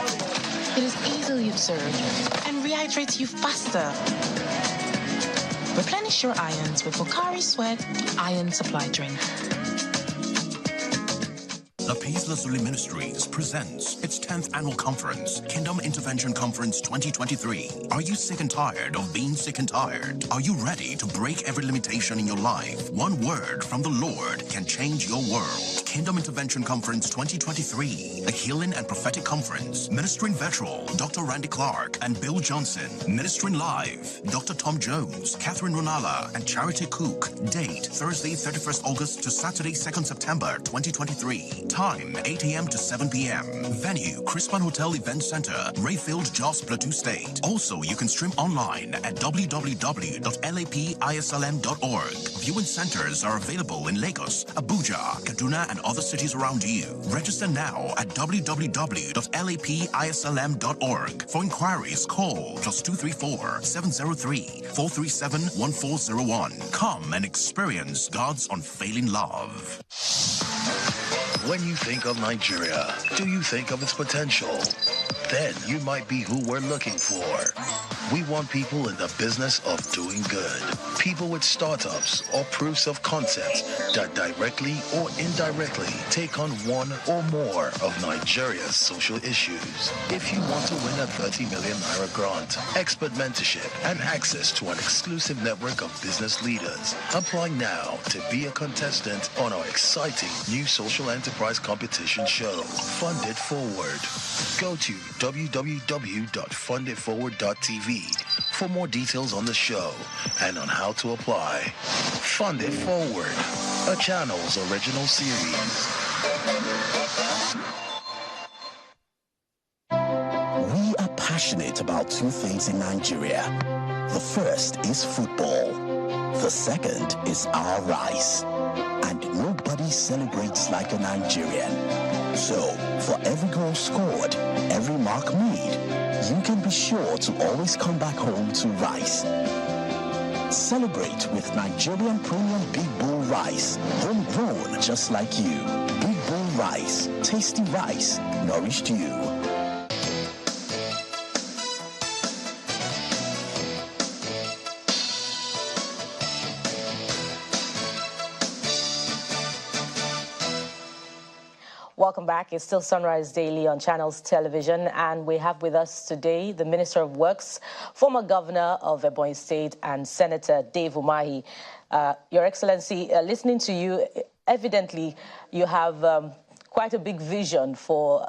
It is easily absorbed and rehydrates you faster. Replenish your ions with Pocari Sweat Iron Supply Drink. The Peace Lazuli Ministries presents its 10th annual conference, Kingdom Intervention Conference 2023. Are you sick and tired of being sick and tired? Are you ready to break every limitation in your life? One word from the Lord can change your world. Kingdom Intervention Conference 2023, a healing and prophetic conference. Ministering Veteran, Dr. Randy Clark and Bill Johnson. Ministering Live, Dr. Tom Jones, Catherine Runala, and Charity Cook. Date, Thursday, 31st August to Saturday, 2nd September 2023. Time, 8 a.m. to 7 p.m. Venue, Crispin Hotel Event Center, Rayfield, Jos, Plateau State. Also, you can stream online at www.lapislm.org. Viewing centers are available in Lagos, Abuja, Kaduna, and other cities around you. Register now at www.lapislm.org. For inquiries, call +234 703 437 1401. Come and experience God's unfailing love. When you think of Nigeria, do you think of its potential? Then you might be who we're looking for. We want people in the business of doing good. People with startups or proofs of concept that directly or indirectly take on one or more of Nigeria's social issues. If you want to win a 30 million naira grant, expert mentorship, and access to an exclusive network of business leaders, apply now to be a contestant on our exciting new social enterprise competition show, Fund It Forward. Go to www.funditforward.tv for more details on the show and on how to apply. Fund It Forward, a channel's original series. We are passionate about two things in Nigeria. The first is football. The second is our rice. And nobody celebrates like a Nigerian. So, for every goal scored, every mark made, you can be sure to always come back home to rice. Celebrate with Nigerian Premium Big Bowl Rice, homegrown just like you. Big Bowl Rice, tasty rice, nourished you. Welcome back. It's still Sunrise Daily on Channels Television, and we have with us today the Minister of Works, former Governor of Ebonyi State, and Senator Dave Umahi. Your Excellency, listening to you, evidently you have quite a big vision for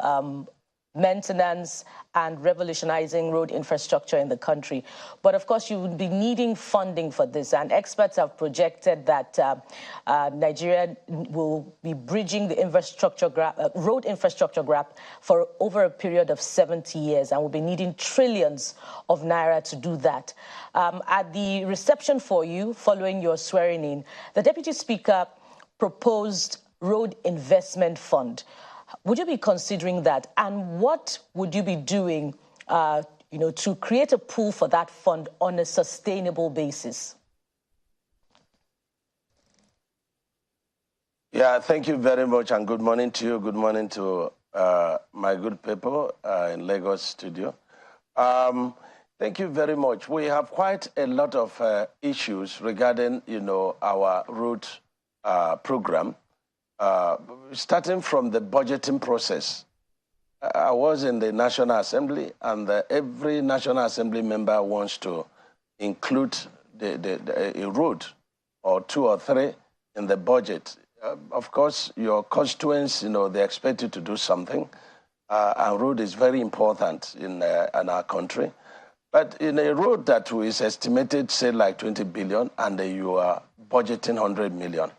maintenance and revolutionizing road infrastructure in the country. But of course, you would be needing funding for this, and experts have projected that Nigeria will be bridging the road infrastructure gap for over a period of 70 years, and will be needing trillions of naira to do that. At the reception for you, following your swearing in, the Deputy Speaker proposed Road Investment Fund. Would you be considering that? And what would you be doing, to create a pool for that fund on a sustainable basis? Yeah, thank you very much, and good morning to you. Good morning to my good people in Lagos studio. Thank you very much. We have quite a lot of issues regarding, our road program. Starting from the budgeting process. I was in the National Assembly, and every National Assembly member wants to include a road or two or three in the budget of course, your constituents, they expect you to do something. And road is very important in our country. But in a road that is estimated, say, like 20 billion, and you are budgeting 100 million,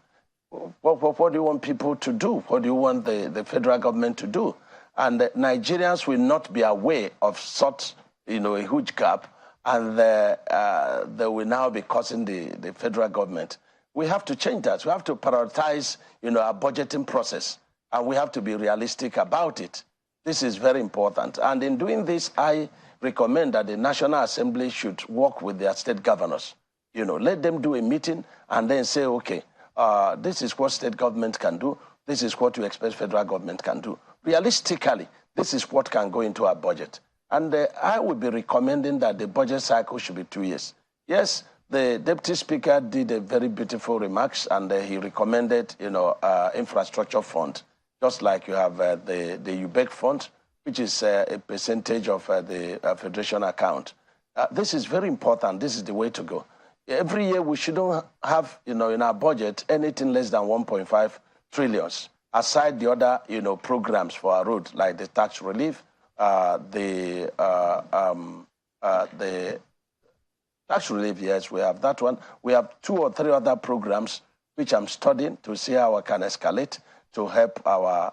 what do you want people to do? What do you want the federal government to do? And Nigerians will not be aware of such, a huge gap, and they will now be causing the federal government. We have to change that. We have to prioritize, our budgeting process, and we have to be realistic about it. This is very important. And in doing this, I recommend that the National Assembly should work with their state governors. Let them do a meeting and then say, okay, this is what state government can do. This is what you expect federal government can do. Realistically, this is what can go into our budget. And I would be recommending that the budget cycle should be 2 years. Yes, the Deputy Speaker did a very beautiful remarks, and he recommended, infrastructure fund, just like you have the UBEC fund, which is a percentage of the Federation account. This is very important. This is the way to go. Every year, we shouldn't have, in our budget, anything less than 1.5 trillion, aside the other, programs for our road, like the tax relief, the tax relief, yes, we have that one. We have 2 or 3 other programs, which I'm studying to see how I can escalate to help our,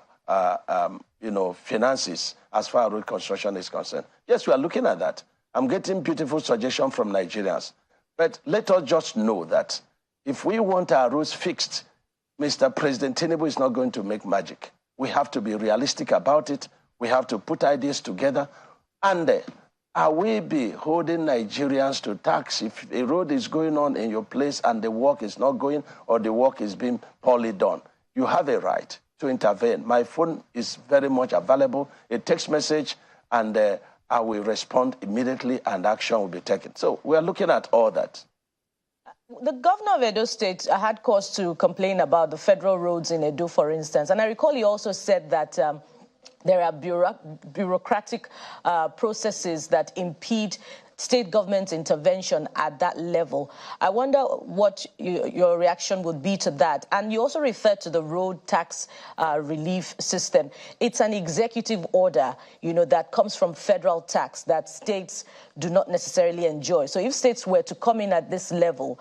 finances as far as road construction is concerned. Yes, we are looking at that. I'm getting beautiful suggestions from Nigerians. But let us just know that if we want our roads fixed, Mr. President Tinubu is not going to make magic. We have to be realistic about it. We have to put ideas together. And are we be holding Nigerians to tax if a road is going on in your place and the work is not going, or the work is being poorly done? You have a right to intervene. My phone is very much available. A text message, and I will respond immediately, and action will be taken. So we are looking at all that. The governor of Edo State had cause to complain about the federal roads in Edo, for instance. And I recall he also said that there are bureaucratic processes that impede state government intervention at that level. I wonder what your reaction would be to that. And you also referred to the road tax relief system. It's an executive order, that comes from federal tax that states do not necessarily enjoy. So if states were to come in at this level,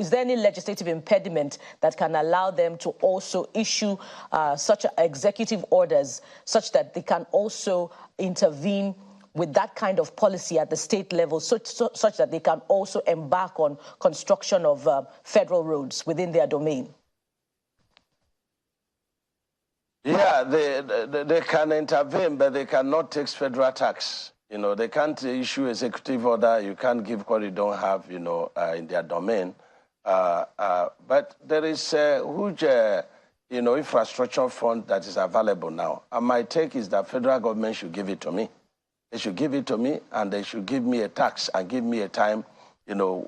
is there any legislative impediment that can allow them to also issue such executive orders such that they can also intervene with that kind of policy at the state level, such that they can also embark on construction of federal roads within their domain? Yeah, they can intervene, but they cannot take federal tax. They can't issue executive order. You can't give what you don't have, in their domain. But there is a huge, infrastructure fund that is available now. And my take is that federal government should give it to me. They should give it to me, and they should give me a tax and give me a time,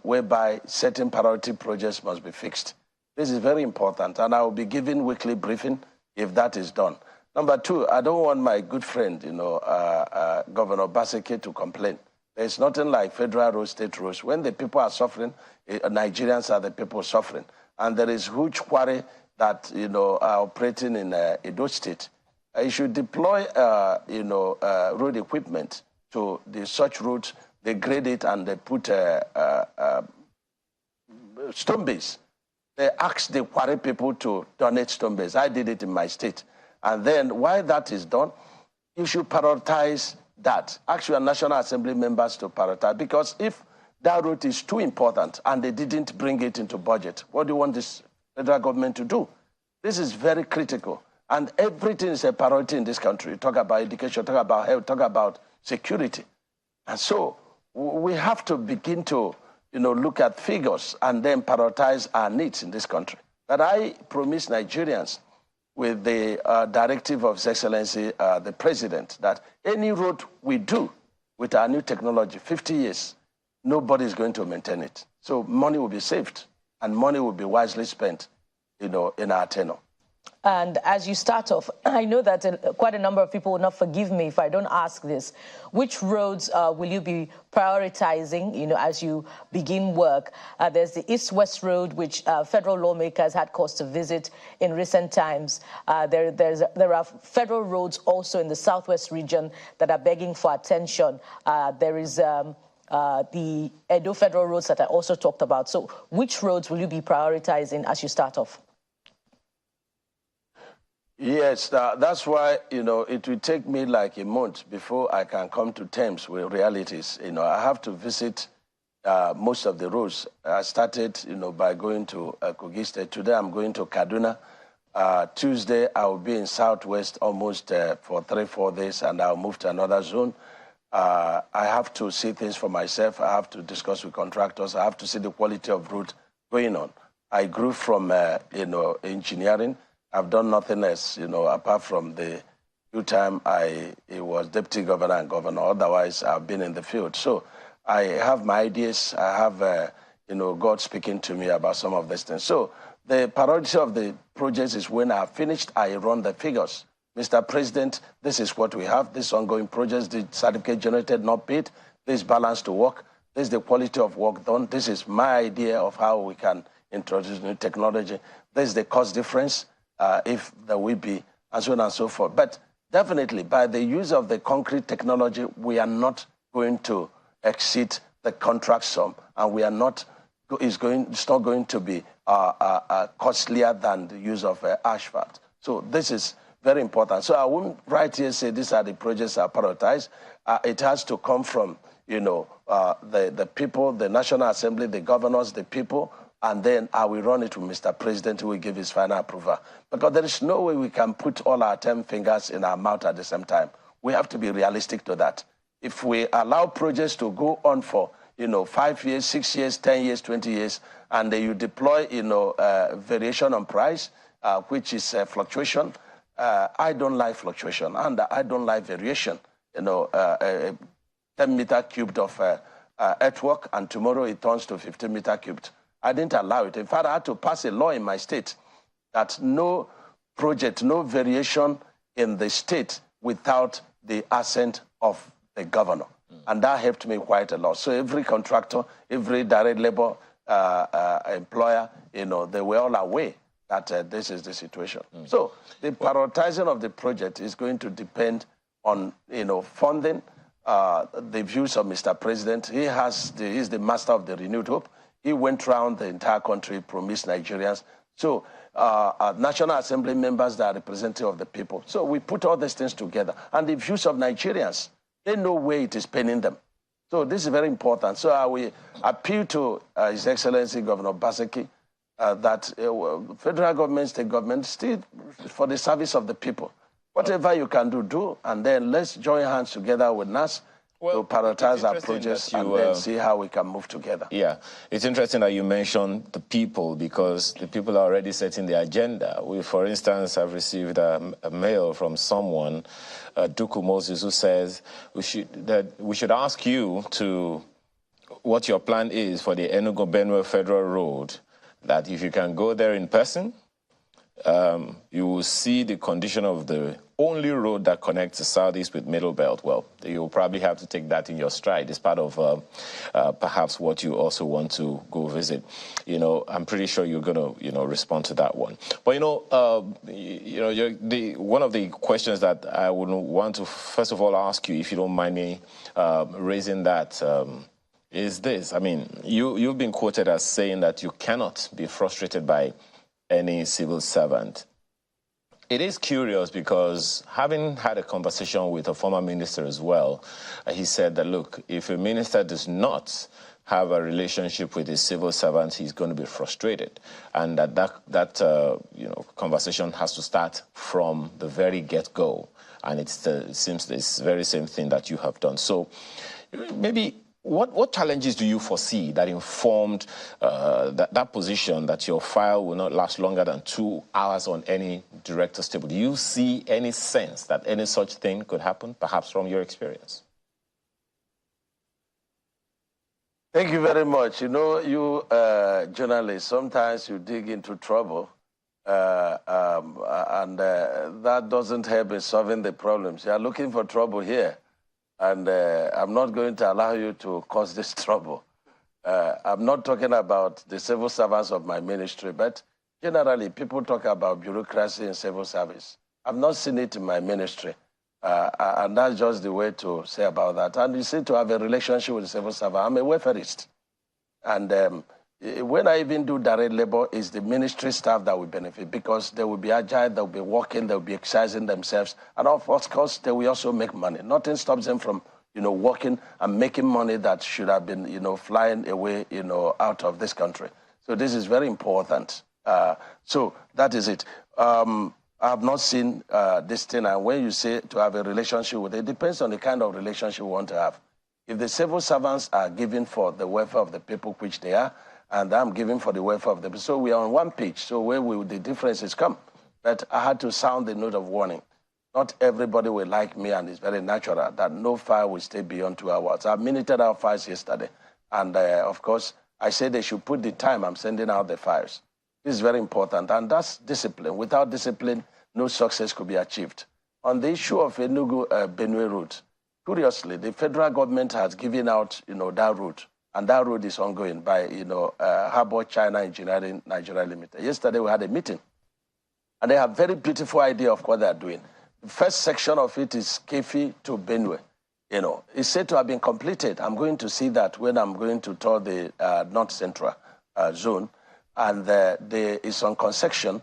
whereby certain priority projects must be fixed. This is very important, and I will be giving weekly briefing if that is done. Number 2, I don't want my good friend, Governor Baseke, to complain. There's nothing like federal roads, state roads. When the people are suffering, Nigerians are the people suffering. And there is huge quarry that, are operating in Edo State. You should deploy, road equipment to such roads. They grade it and they put stone base. They ask the quarry people to donate stone base. I did it in my state. And then while that is done, you should prioritize that. Ask your National Assembly members to prioritize. Because if that road is too important and they didn't bring it into budget, what do you want this federal government to do? This is very critical. And everything is a priority in this country. Talk about education, talk about health, talk about security. And so we have to begin to, look at figures and then prioritize our needs in this country. But I promise Nigerians, with the directive of His Excellency, the President, that any road we do with our new technology, 50 years, nobody is going to maintain it. So money will be saved, and money will be wisely spent, in our tenure. And as you start off, I know that quite a number of people will not forgive me if I don't ask this. Which roads will you be prioritizing, as you begin work? There's the East-West Road, which federal lawmakers had cause to visit in recent times. There are federal roads also in the Southwest region that are begging for attention. There is the Edo federal roads that I also talked about. So which roads will you be prioritizing as you start off? Yes, that's why, it will take me like a month before I can come to terms with realities. I have to visit most of the roads. I started, by going to Kogi State. Today I'm going to Kaduna. Tuesday I will be in Southwest almost for 3-4 days, and I'll move to another zone. I have to see things for myself. I have to discuss with contractors. I have to see the quality of route going on. I grew from, engineering. I've done nothing else, apart from the few time I was deputy governor and governor. Otherwise, I've been in the field. So I have my ideas. I have, God speaking to me about some of these things. So the priority of the project is when I've finished, I run the figures. Mr. President, this is what we have. This ongoing projects, the certificate generated, not paid. This balance to work. This is the quality of work done. This is my idea of how we can introduce new technology. This is the cost difference. If there will be, and so on and so forth. But definitely, by the use of the concrete technology, we are not going to exceed the contract sum, and we are not. It's not going to be costlier than the use of asphalt. So this is very important. So I wouldn't right here say these are the projects that are prioritized. It has to come from the people, the National Assembly, the governors, the people. And then I will run it to Mr. President, who will give his final approval. Because there is no way we can put all our 10 fingers in our mouth at the same time. We have to be realistic to that. If we allow projects to go on for, 5 years, 6 years, 10 years, 20 years, and then you deploy, variation on price, which is fluctuation, I don't like fluctuation, and I don't like variation. 10 meter cubed of earthwork, and tomorrow it turns to 15 meter cubed. I didn't allow it. In fact, I had to pass a law in my state that no project, no variation in the state without the assent of the governor. And that helped me quite a lot. So every contractor, every direct labor employer, they were all aware that this is the situation. So the prioritizing of the project is going to depend on, funding, the views of Mr. President. He's the master of the renewed hope. He went around the entire country, promised Nigerians. So National Assembly members that are representative of the people. So we put all these things together. And the views of Nigerians, they know where it is paining them. So this is very important. So I will appeal to His Excellency Governor Baseki that federal government, state government, still for the service of the people. Whatever you can do, and then let's join hands together with NAS to prioritize our projects and then see how we can move together. Yeah, it's interesting that you mentioned the people, because the people are already setting the agenda. We, for instance, have received a mail from someone, Duku Moses, who says we should ask you to what your plan is for the Enugu-Benue Federal Road, that if you can go there in person, you will see the condition of the only road that connects the Southeast with Middle Belt. Well, you'll probably have to take that in your stride. It's part of perhaps what you also want to go visit. I'm pretty sure you're going to, respond to that one. But, one of the questions that I would want to, first of all, ask you, if you don't mind me raising that, is this. I mean, you've been quoted as saying that you cannot be frustrated by any civil servant. It is curious because, having had a conversation with a former minister as well, he said that, look, if a minister does not have a relationship with his civil servant, he's going to be frustrated. And that conversation has to start from the very get-go. And it seems this very same thing that you have done. So maybe what challenges do you foresee that informed that position, that your file will not last longer than 2 hours on any director's table? Do you see any sense that any such thing could happen, perhaps from your experience? Thank you very much. You journalists, sometimes you dig into trouble that doesn't help in solving the problems. You are looking for trouble here, and I'm not going to allow you to cause this trouble. I'm not talking about the civil servants of my ministry, but generally people talk about bureaucracy in civil service. I've not seen it in my ministry, and that's just the way to say about that. And you see, to have a relationship with the civil servant, I'm a welfareist. And when I even do direct labor, it's the ministry staff that will benefit because they will be agile, they'll be working, they'll be exercising themselves. And of course, they will also make money. Nothing stops them from, working and making money that should have been, flying away, out of this country. So this is very important. So that is it. I have not seen this thing. And when you say to have a relationship with it, depends on the kind of relationship you want to have. If the civil servants are giving for the welfare of the people, which they are, and I'm giving for the welfare of the people, so we are on one page. So where will the differences come? But I had to sound the note of warning. Not everybody will like me, and it's very natural that no file will stay beyond 2 hours. I minuted out files yesterday. And of course, I said they should put the time I'm sending out the files. This is very important, and that's discipline. Without discipline, no success could be achieved. On the issue of Enugu-Benue route, curiously, the federal government has given out, that route, and that route is ongoing by, Harbour China Engineering Nigeria Limited. Yesterday, we had a meeting, and they have a very beautiful idea of what they're doing. The first section of it is Kefi to Benue. It's said to have been completed. I'm going to see that when I'm going to tour the North Central zone, and there is on construction,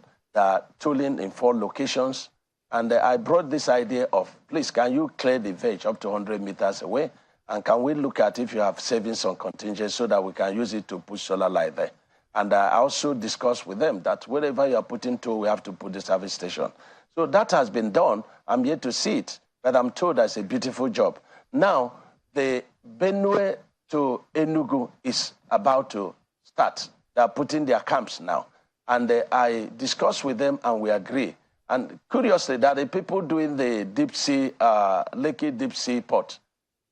tooling in 4 locations. And I brought this idea of, please, can you clear the veg up to 100 meters away? And can we look at if you have savings on contingent so that we can use it to put solar light there? And I also discussed with them that wherever you are putting tool, we have to put the service station. So that has been done. I'm yet to see it, but I'm told that's a beautiful job. Now, the Benue to Enugu is about to start. They are putting their camps now. And I discussed with them and we agree. And curiously, that the people doing the deep sea, Lekki deep sea port,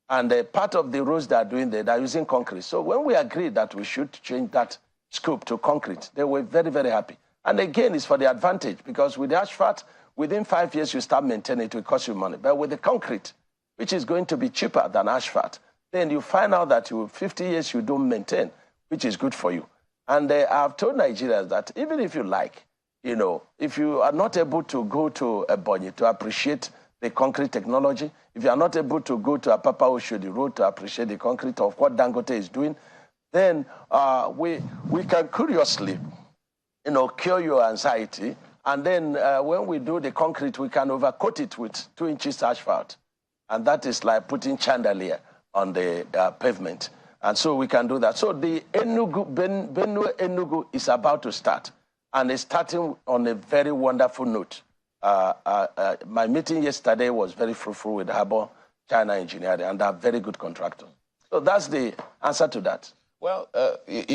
and part of the roads they are doing there, they're using concrete. So when we agreed that we should change that scope to concrete, they were very, very happy. And again, it's for the advantage, because with the asphalt, within 5 years, you start maintaining it, will cost you money. But with the concrete, which is going to be cheaper than asphalt, then you find out that 50 years you don't maintain, which is good for you. And I've told Nigerians that even if you like, if you are not able to go to Ebonyi to appreciate the concrete technology, if you are not able to go to Apapa Oshodi Road to appreciate the concrete of what Dangote is doing, then we can curiously, cure your anxiety. And then when we do the concrete, we can overcoat it with 2 inches asphalt. And that is like putting chandelier on the pavement. And so we can do that. So the Benue-Enugu is about to start. And it's starting on a very wonderful note. My meeting yesterday was very fruitful with Harbour China Engineering, and they're very good contractors. So that's the answer to that. Well,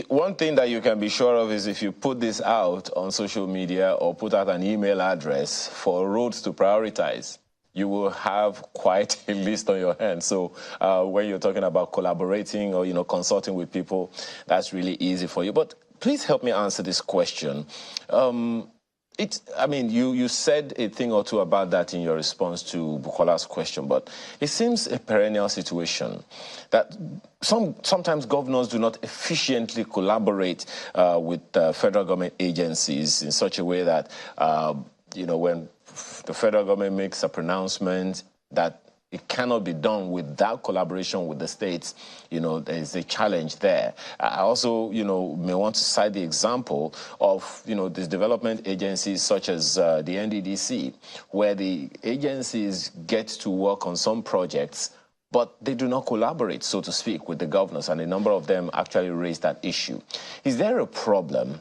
one thing that you can be sure of is if you put this out on social media or put out an email address for roads to prioritize, you will have quite a list on your hands. So when you're talking about collaborating or, consulting with people, that's really easy for you. But please help me answer this question. You said a thing or two about that in your response to Bukola's question, but it seems a perennial situation that sometimes governors do not efficiently collaborate with federal government agencies in such a way that, when the federal government makes a pronouncement that it cannot be done without collaboration with the states, there's a challenge there. I also, may want to cite the example of, these development agencies such as the NDDC, where the agencies get to work on some projects, but they do not collaborate, so to speak, with the governors, and a number of them actually raise that issue. Is there a problem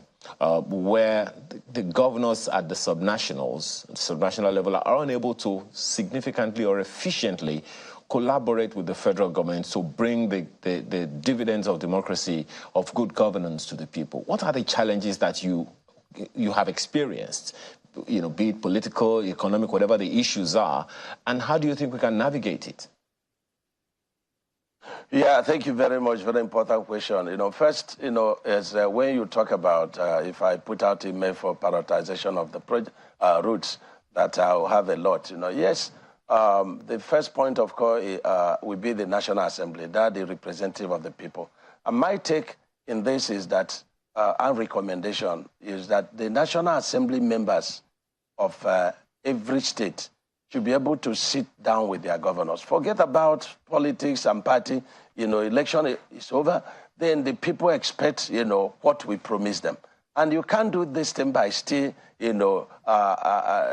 where the governors at the subnational level are unable to significantly or efficiently collaborate with the federal government to bring the dividends of democracy, of good governance to the people? What are the challenges that you have experienced, be it political, economic, whatever the issues are, and how do you think we can navigate it? Yeah, thank you very much. Very important question. First, is when you talk about if I put out email for prioritization of the routes, that I'll have a lot. Yes, the first point of call will be the National Assembly, that the representative of the people. And my take in this is that, and recommendation is that the National Assembly members of every state should be able to sit down with their governors. Forget about politics and party. Election is over. Then the people expect, what we promise them. And you can't do this thing by still,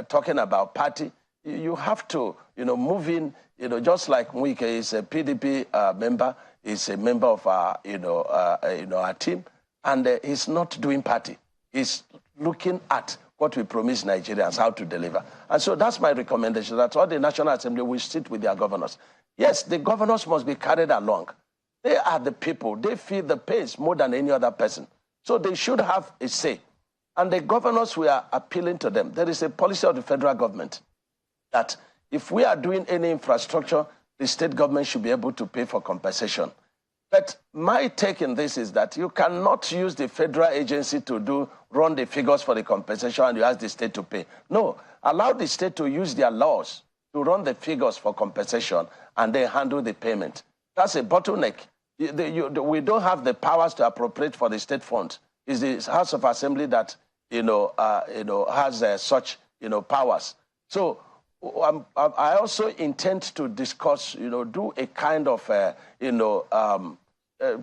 talking about party. You have to, move in, just like Mwike is a PDP member, is a member of our, our team, and he's not doing party. He's looking at what we promise Nigerians, how to deliver. And so that's my recommendation, that all the National Assembly will sit with their governors. Yes, the governors must be carried along. They are the people. They feel the pains more than any other person. So they should have a say. And the governors, we are appealing to them. There is a policy of the federal government that if we are doing any infrastructure, the state government should be able to pay for compensation. But my take in this is that you cannot use the federal agency to run the figures for the compensation and you ask the state to pay. No, allow the state to use their laws to run the figures for compensation and then handle the payment. That's a bottleneck. We don't have the powers to appropriate for the state fund. It's the House of Assembly that has such powers. So I also intend to discuss, do a kind of town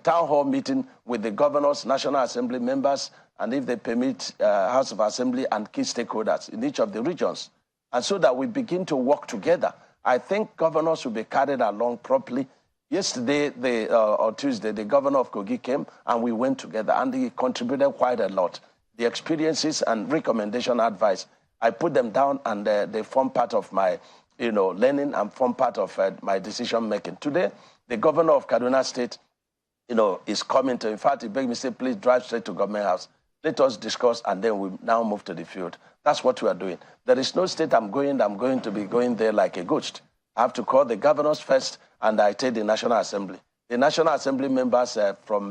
hall meeting with the governors, National Assembly members, and if they permit, House of Assembly and key stakeholders in each of the regions, and so that we begin to work together. I think governors will be carried along properly. Yesterday, or Tuesday, the governor of Kogi came and we went together and he contributed quite a lot. The experiences and recommendation advice, I put them down and they form part of my learning and form part of my decision making. Today, the governor of Kaduna State is coming to, in fact, he begged me, say, please drive straight to Government House. Let us discuss and then we now move to the field. That's what we are doing. There is no state I'm going to be going there like a ghost. I have to call the governors first and I take the National Assembly. The National Assembly members from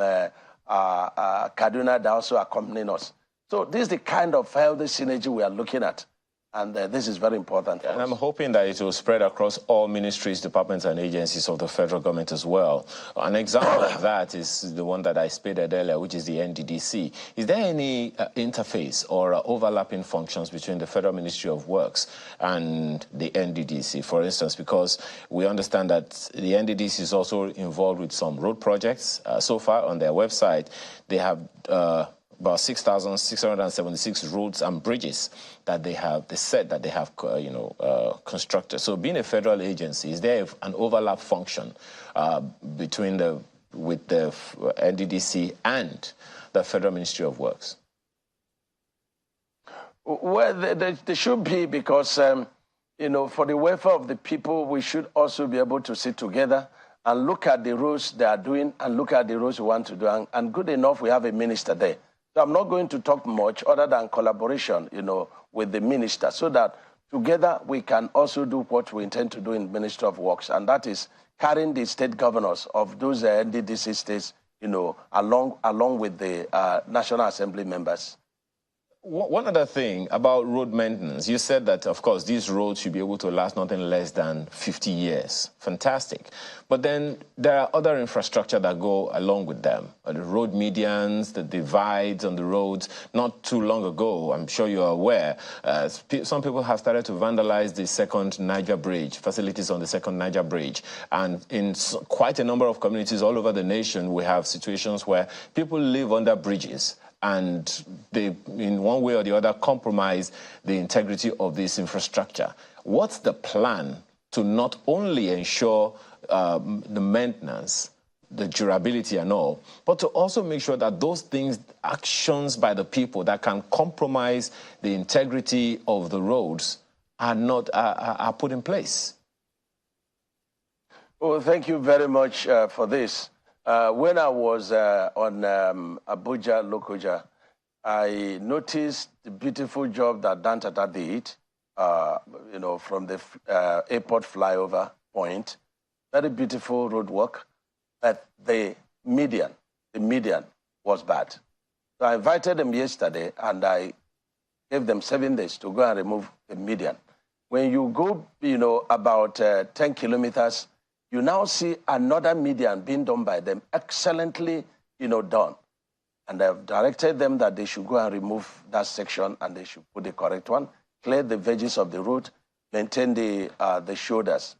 Kaduna, they also accompanying us. So this is the kind of healthy synergy we are looking at. And this is very important. And I'm hoping that it will spread across all ministries, departments, and agencies of the federal government as well. An example of that is the one that I stated earlier, which is the NDDC. Is there any interface or overlapping functions between the Federal Ministry of Works and the NDDC, for instance? Because we understand that the NDDC is also involved with some road projects. So far on their website, they have about 6,676 roads and bridges that they said that they have, constructed. So being a federal agency, is there an overlap function with the NDDC and the Federal Ministry of Works? Well, there should be, because, for the welfare of the people, we should also be able to sit together and look at the roads they are doing and look at the roads we want to do. And good enough, we have a minister there. So I'm not going to talk much other than collaboration, with the minister, so that together we can also do what we intend to do in Ministry of Works, and that is carrying the state governors of those NDDC states, along with the National Assembly members. One other thing about road maintenance, you said that, of course, these roads should be able to last nothing less than 50 years. Fantastic. But then there are other infrastructure that go along with them. The road medians, the divides on the roads. Not too long ago, I'm sure you're aware, some people have started to vandalize the second Niger Bridge, facilities on the second Niger Bridge. And in quite a number of communities all over the nation, we have situations where people live under bridges and they, in one way or the other, compromise the integrity of this infrastructure. What's the plan to not only ensure the maintenance, the durability and all, but to also make sure that those things, actions by the people that can compromise the integrity of the roads are put in place? Well, thank you very much for this. When I was on Abuja, Lokoja, I noticed the beautiful job that Dan Tata did, from the airport flyover point. Very beautiful road work. but the median was bad. So I invited them yesterday, and I gave them 7 days to go and remove the median. When you go, about 10 kilometers, you now see another median being done by them, excellently, done. And I've directed them that they should go and remove that section, and they should put the correct one, clear the edges of the road, maintain the shoulders.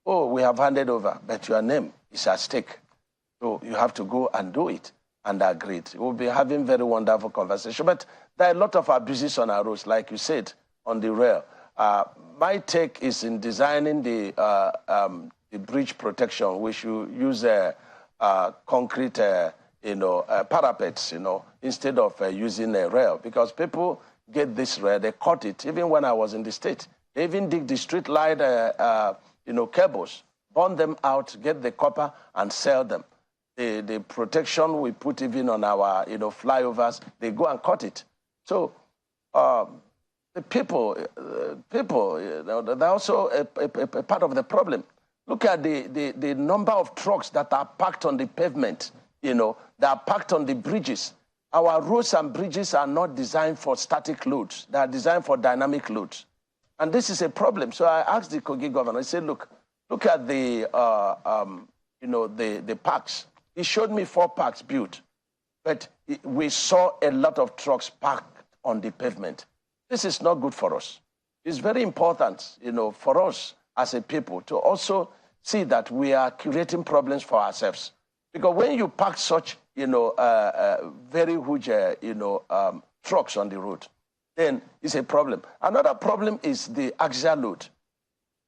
Oh, we have handed over, but your name is at stake. So you have to go and do it. And I agreed. We'll be having very wonderful conversation. But there are a lot of abuses on our roads, like you said, on the rail. My take is in designing the bridge protection. We should use concrete, parapets, instead of using a rail, because people get this rail, they cut it. Even when I was in the state, they even dig the street light, cables, burn them out, get the copper, and sell them. The protection we put even on our, flyovers, they go and cut it. So the people, they're also a part of the problem. Look at the number of trucks that are parked on the pavement, that are parked on the bridges. Our roads and bridges are not designed for static loads. They are designed for dynamic loads. And this is a problem. So I asked the Kogi governor, I said, look at the parks. He showed me 4 parks built, but we saw a lot of trucks parked on the pavement. This is not good for us. It's very important, for us as a people to also see that we are creating problems for ourselves. Because when you park such, very huge, trucks on the road, then it's a problem. Another problem is the axial load.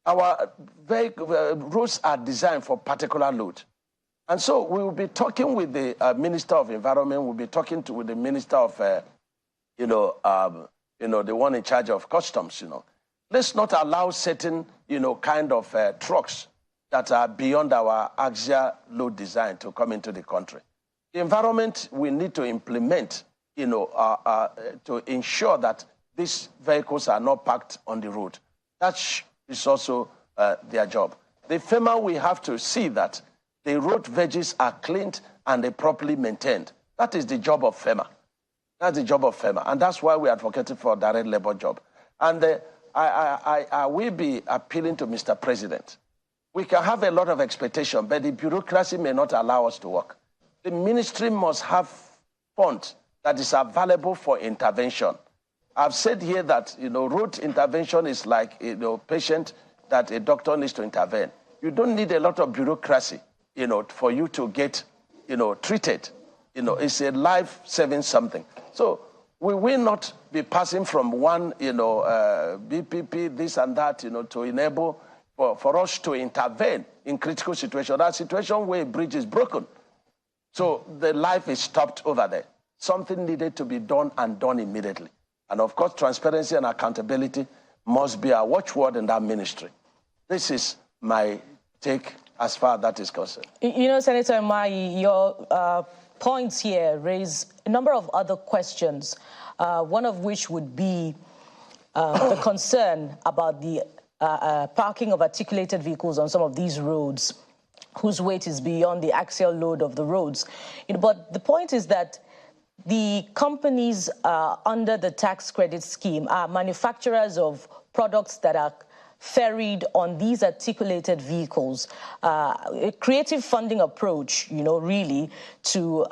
Our roads are designed for particular load. And so we will be talking with the Minister of Environment, we'll be talking with the Minister of, the one in charge of customs, Let's not allow certain, kind of trucks that are beyond our axial load design to come into the country. The environment, we need to implement, to ensure that these vehicles are not parked on the road. That is also their job. The FEMA, we have to see that the road veggies are cleaned and they're properly maintained. That is the job of FEMA. That's the job of FEMA. And that's why we advocated for a direct labor job. And I will be appealing to Mr. President. We can have a lot of expectation, but the bureaucracy may not allow us to work. The ministry must have funds that is available for intervention. I've said here that, road intervention is like, patient that a doctor needs to intervene. You don't need a lot of bureaucracy, for you to get, treated. It's a life-saving something. So we will not be passing from one, BPP, this and that, to enable for us to intervene in critical situations. That situation where a bridge is broken. So the life is stopped over there. Something needed to be done and done immediately. And of course, transparency and accountability must be a watchword in that ministry. This is my take as far as that is concerned. Senator Umahi, your points here raise a number of other questions, one of which would be the concern about the parking of articulated vehicles on some of these roads whose weight is beyond the axial load of the roads. But the point is that the companies under the tax credit scheme are manufacturers of products that are ferried on these articulated vehicles. A creative funding approach, really, to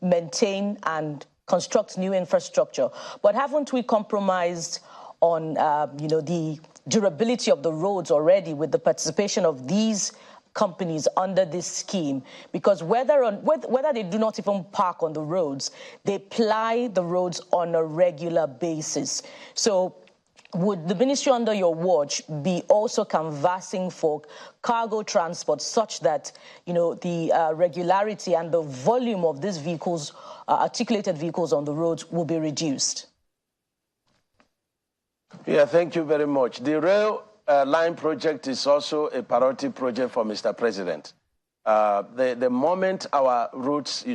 maintain and construct new infrastructure. But haven't we compromised on, the durability of the roads already with the participation of these companies under this scheme? Because whether they do not even park on the roads, they ply the roads on a regular basis. So would the ministry under your watch be also canvassing for cargo transport such that, the regularity and the volume of these vehicles, articulated vehicles on the roads, will be reduced? Yeah, thank you very much. The rail line project is also a priority project for Mr. President. The moment our roads,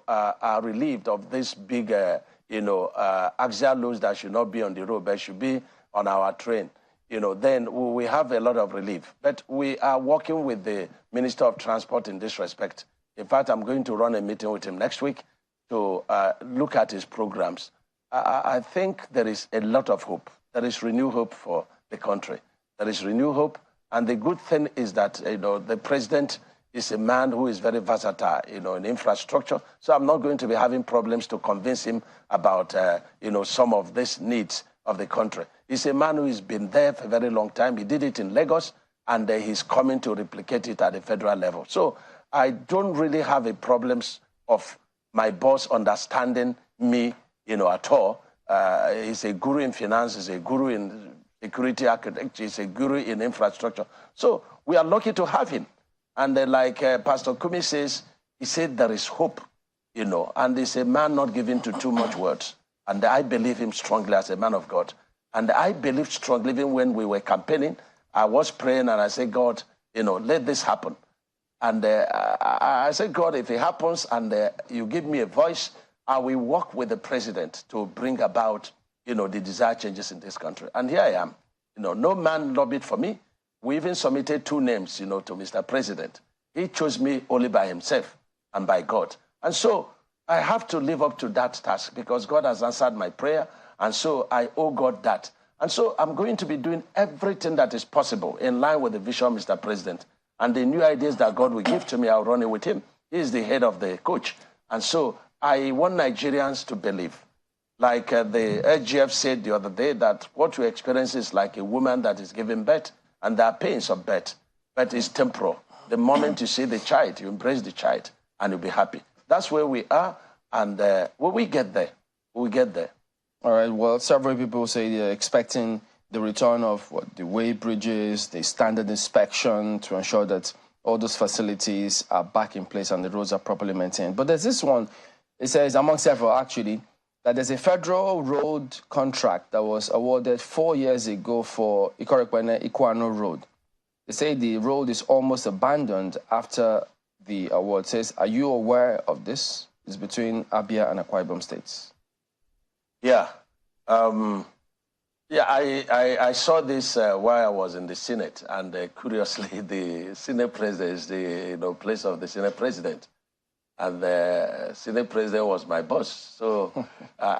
are relieved of this big, axial loads that should not be on the road, but should be on our train, then we have a lot of relief. But we are working with the Minister of Transport in this respect, In fact, I'm going to run a meeting with him next week to look at his programs. I think there is a lot of hope. There is renewed hope for the country. There is renewed hope. And the good thing is that, the president is a man who is very versatile, in infrastructure. So I'm not going to be having problems to convince him about, some of these needs of the country. He's a man who has been there for a very long time. He did it in Lagos, and he's coming to replicate it at the federal level. So I don't really have a problems of my boss understanding me, at all. He's a guru in finance, he's a guru in security architecture, he's a guru in infrastructure. So we are lucky to have him. And like Pastor Kumi says, he said there is hope, and he's a man not given to too much words. And I believe him strongly as a man of God. And I believe strongly, even when we were campaigning, I was praying and I said, God, let this happen. And I said, God, if it happens and you give me a voice, I will work with the president to bring about, the desired changes in this country. And here I am. No man lobbied for me. We even submitted 2 names, to Mr. President. He chose me only by himself and by God. And so I have to live up to that task because God has answered my prayer. And so I owe God that. And so I'm going to be doing everything that is possible in line with the vision of Mr. President. And the new ideas that God will give to me, I'll run it with him. He is the head of the coach. And so I want Nigerians to believe. Like the SGF said the other day, that what you experience is like a woman that is giving birth, and there are pains of birth. Birth is temporal. The moment you see the child, you embrace the child, and you'll be happy. That's where we are, and when we get there, we get there. All right, well, several people say they're expecting the return of the way bridges, the standard inspection to ensure that all those facilities are back in place and the roads are properly maintained. But there's this one, it says, among several actually, that there's a federal road contract that was awarded 4 years ago for Ikorekpene-Ikwano Road. They say the road is almost abandoned after the award. It says, are you aware of this? It's between Abia and Akwa Ibom states. Yeah. I saw this while I was in the Senate, and curiously, the Senate president is the place of the Senate president. And the Senate president was my boss. So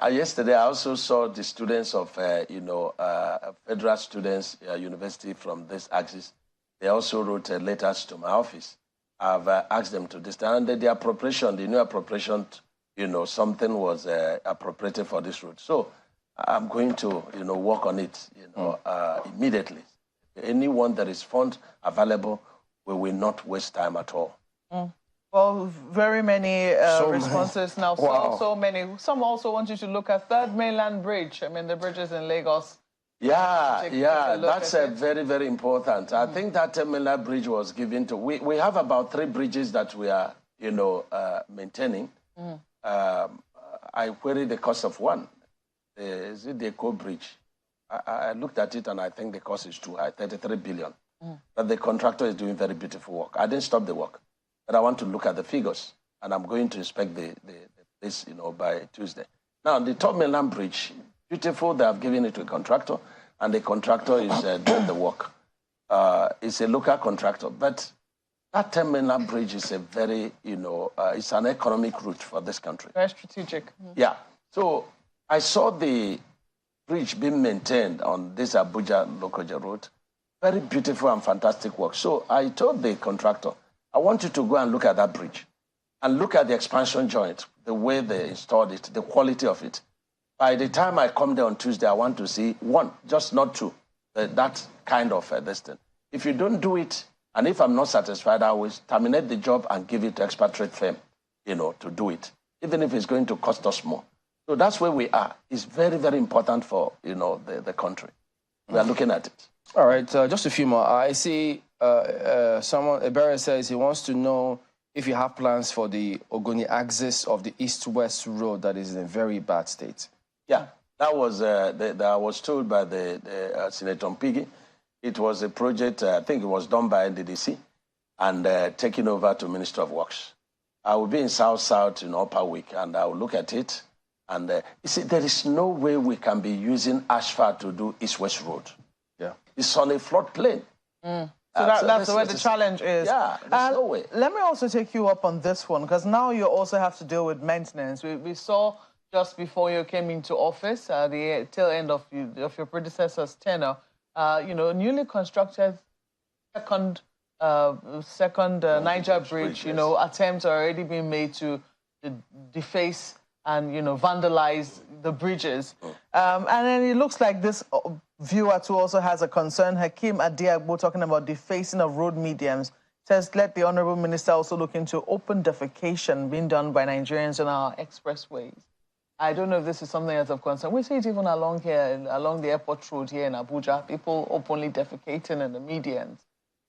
yesterday I also saw the students of, federal students, university from this axis. They also wrote letters to my office. I've asked them to discuss. And the appropriation, the new appropriation, something was appropriated for this route. So I'm going to, work on it, immediately. Anyone that is fund available, we will not waste time at all. Mm. Well, very many responses now. Wow. So many. Some also want you to look at Third Mainland Bridge. I mean, the bridges in Lagos. Yeah, that's very, very important. I think that Third Mainland Bridge was given to... We have about 3 bridges that we are, maintaining. I query the cost of one. Is it the Eco Bridge? I looked at it and I think the cost is too high, 33 billion. But the contractor is doing very beautiful work. I didn't stop the work. But I want to look at the figures, and I'm going to inspect this, by Tuesday. Now, the Third Mainland Bridge, beautiful. They have given it to a contractor, and the contractor is doing the work. It's a local contractor, but that Third Mainland Bridge is a very, it's an economic route for this country. Very strategic. Yeah. So I saw the bridge being maintained on this Abuja-Lokoja road. Very beautiful and fantastic work. So I told the contractor, I want you to go and look at that bridge and look at the expansion joint, the way they installed it, the quality of it. By the time I come there on Tuesday, I want to see 1, just not 2, that kind of distance. If you don't do it, and if I'm not satisfied, I will terminate the job and give it to expatriate firm, to do it, even if it's going to cost us more. So that's where we are. It's very, very important for, the country. We are looking at it. All right, just a few more. I see Ebere says he wants to know if you have plans for the Ogoni axis of the east-west road that is in a very bad state. Yeah, that was I was told by the Senator Mpigi. It was a project, I think it was done by NDDC and taken over to Ministry of Works. I will be in South-South in Upper Week, and I will look at it. And you see, there is no way we can be using asphalt to do east-west road. Yeah, it's on a floodplain. So that's where the challenge is. Yeah, there's no way. Let me also take you up on this one, because now you also have to deal with maintenance. We saw just before you came into office, the tail end of your predecessor's tenure, newly constructed second Niger Bridge, attempts are already being made to deface and, vandalize the bridges. And then it looks like this viewer too also has a concern. Hakeem Adiagbo, talking about defacing of road medians, says, let the Honourable Minister also look into open defecation being done by Nigerians on our expressways. I don't know if this is something that's of concern. We see it even along the airport road here in Abuja, people openly defecating in the medians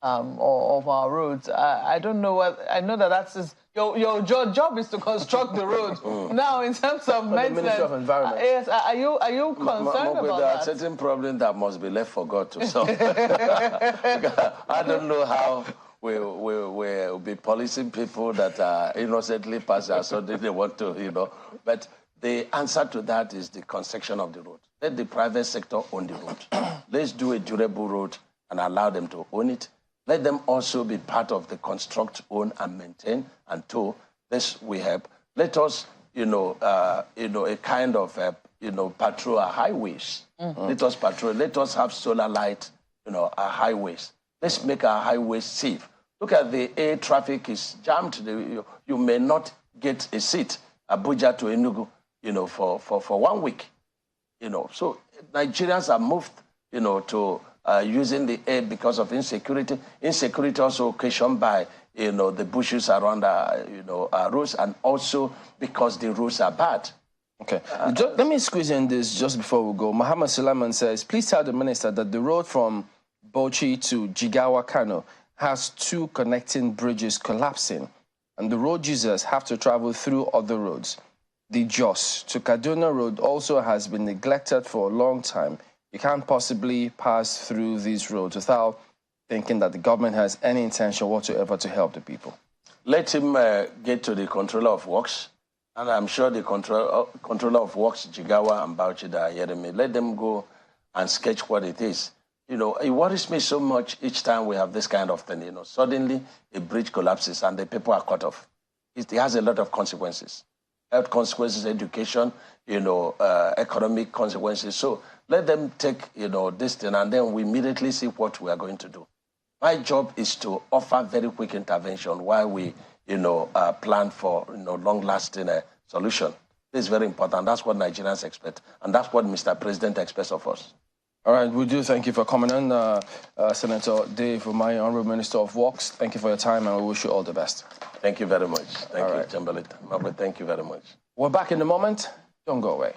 of our roads. I don't know I know that's your job is to construct the road. Now, in terms of maintenance, the Ministry of Environment. Yes, are you concerned about there that? are certain problems that must be left for God to solve. I don't know how we'll be policing people that are innocently passing, so they want to, but the answer to that is the construction of the road. Let the private sector own the road. Let's do a durable road and allow them to own it. Let them also be part of the construct, own, and maintain and tow. This we help. Let us, a kind of, patrol our highways. Let us patrol. Let us have solar light, our highways. Let's make our highways safe. Look at the air traffic is jammed. You may not get a seat, Abuja to Enugu, for 1 week. So Nigerians are moved, to using the air because of insecurity. Insecurity also occasioned by, the bushes around our roads, and also because the roads are bad. Okay. Let me squeeze in this just before we go. Muhammad Sulaiman says, please tell the minister that the road from Bauchi to Jigawa, Kano has 2 connecting bridges collapsing, and the road users have to travel through other roads. The Jos to Kaduna Road also has been neglected for a long time. You can't possibly pass through these roads without thinking that the government has any intention whatsoever to help the people. Let him get to the controller of works, and I'm sure the controller of works, Jigawa and Bauchi, that are hearing me, let them go and sketch what it is. It worries me so much each time we have this kind of thing. Suddenly a bridge collapses and the people are cut off. It has a lot of consequences. Health consequences, education, economic consequences. So let them take, this thing, and then we immediately see what we are going to do. My job is to offer very quick intervention while we, plan for, long-lasting solution. This is very important. That's what Nigerians expect, and that's what Mr. President expects of us. All right, we do thank you for coming on, Senator Dave Umahi, Honourable Minister of Works. Thank you for your time, and we wish you all the best. Thank you very much. Thank you, Chamberlain. Thank you very much. We're back in a moment. Don't go away.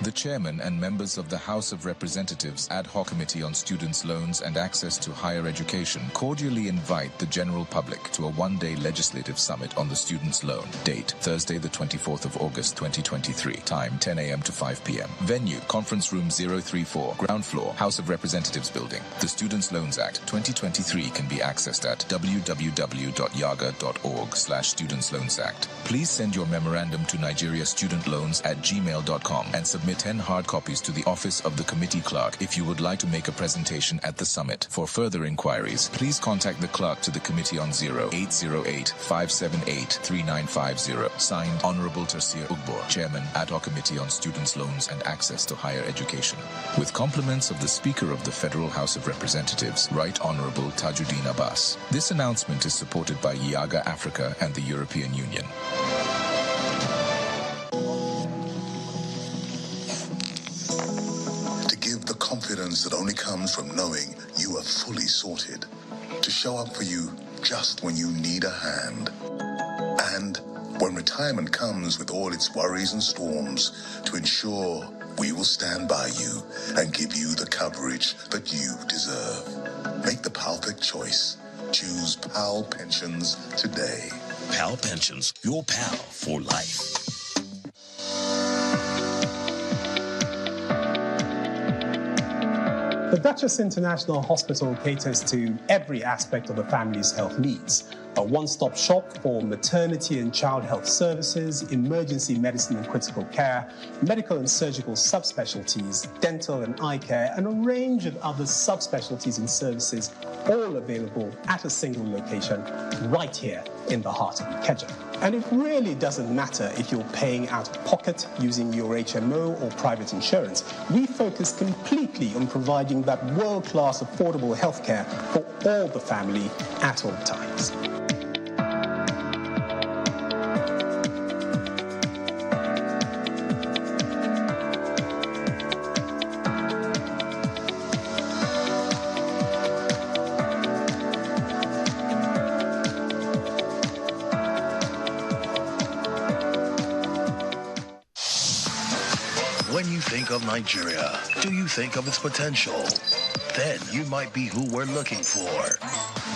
The chairman and members of the House of Representatives Ad Hoc Committee on Students' Loans and Access to Higher Education cordially invite the general public to a one-day legislative summit on the students' loan. Date, Thursday, the 24th of August, 2023. Time, 10 a.m. to 5 p.m. Venue, Conference Room 034, ground floor, House of Representatives Building. The Students' Loans Act 2023 can be accessed at www.yaga.org/studentsloansact. Please send your memorandum to nigeriastudentloans@gmail.com and submit 10 hard copies to the office of the committee clerk if you would like to make a presentation at the summit. For further inquiries, please contact the clerk to the committee on 0808-578-3950. Signed, Honorable Tersier Ugbor, Chairman, Ad Hoc Committee on Students' Loans and Access to Higher Education. With compliments of the Speaker of the Federal House of Representatives, Right Honorable Tajuddin Abbas. This announcement is supported by Yaga Africa and the European Union. Confidence that only comes from knowing you are fully sorted. To show up for you just when you need a hand. And when retirement comes with all its worries and storms, to ensure we will stand by you and give you the coverage that you deserve. Make the perfect choice. Choose PAL Pensions today. PAL Pensions, your pal for life. The Duchess International Hospital caters to every aspect of the family's health needs. a one-stop shop for maternity and child health services, emergency medicine and critical care, medical and surgical subspecialties, dental and eye care, and a range of other subspecialties and services, all available at a single location right here in the heart of Ikeja. And it really doesn't matter if you're paying out of pocket using your HMO or private insurance. We focus completely on providing that world-class affordable healthcare for all the family at all times. When you think of Nigeria, do you think of its potential? Then you might be who we're looking for.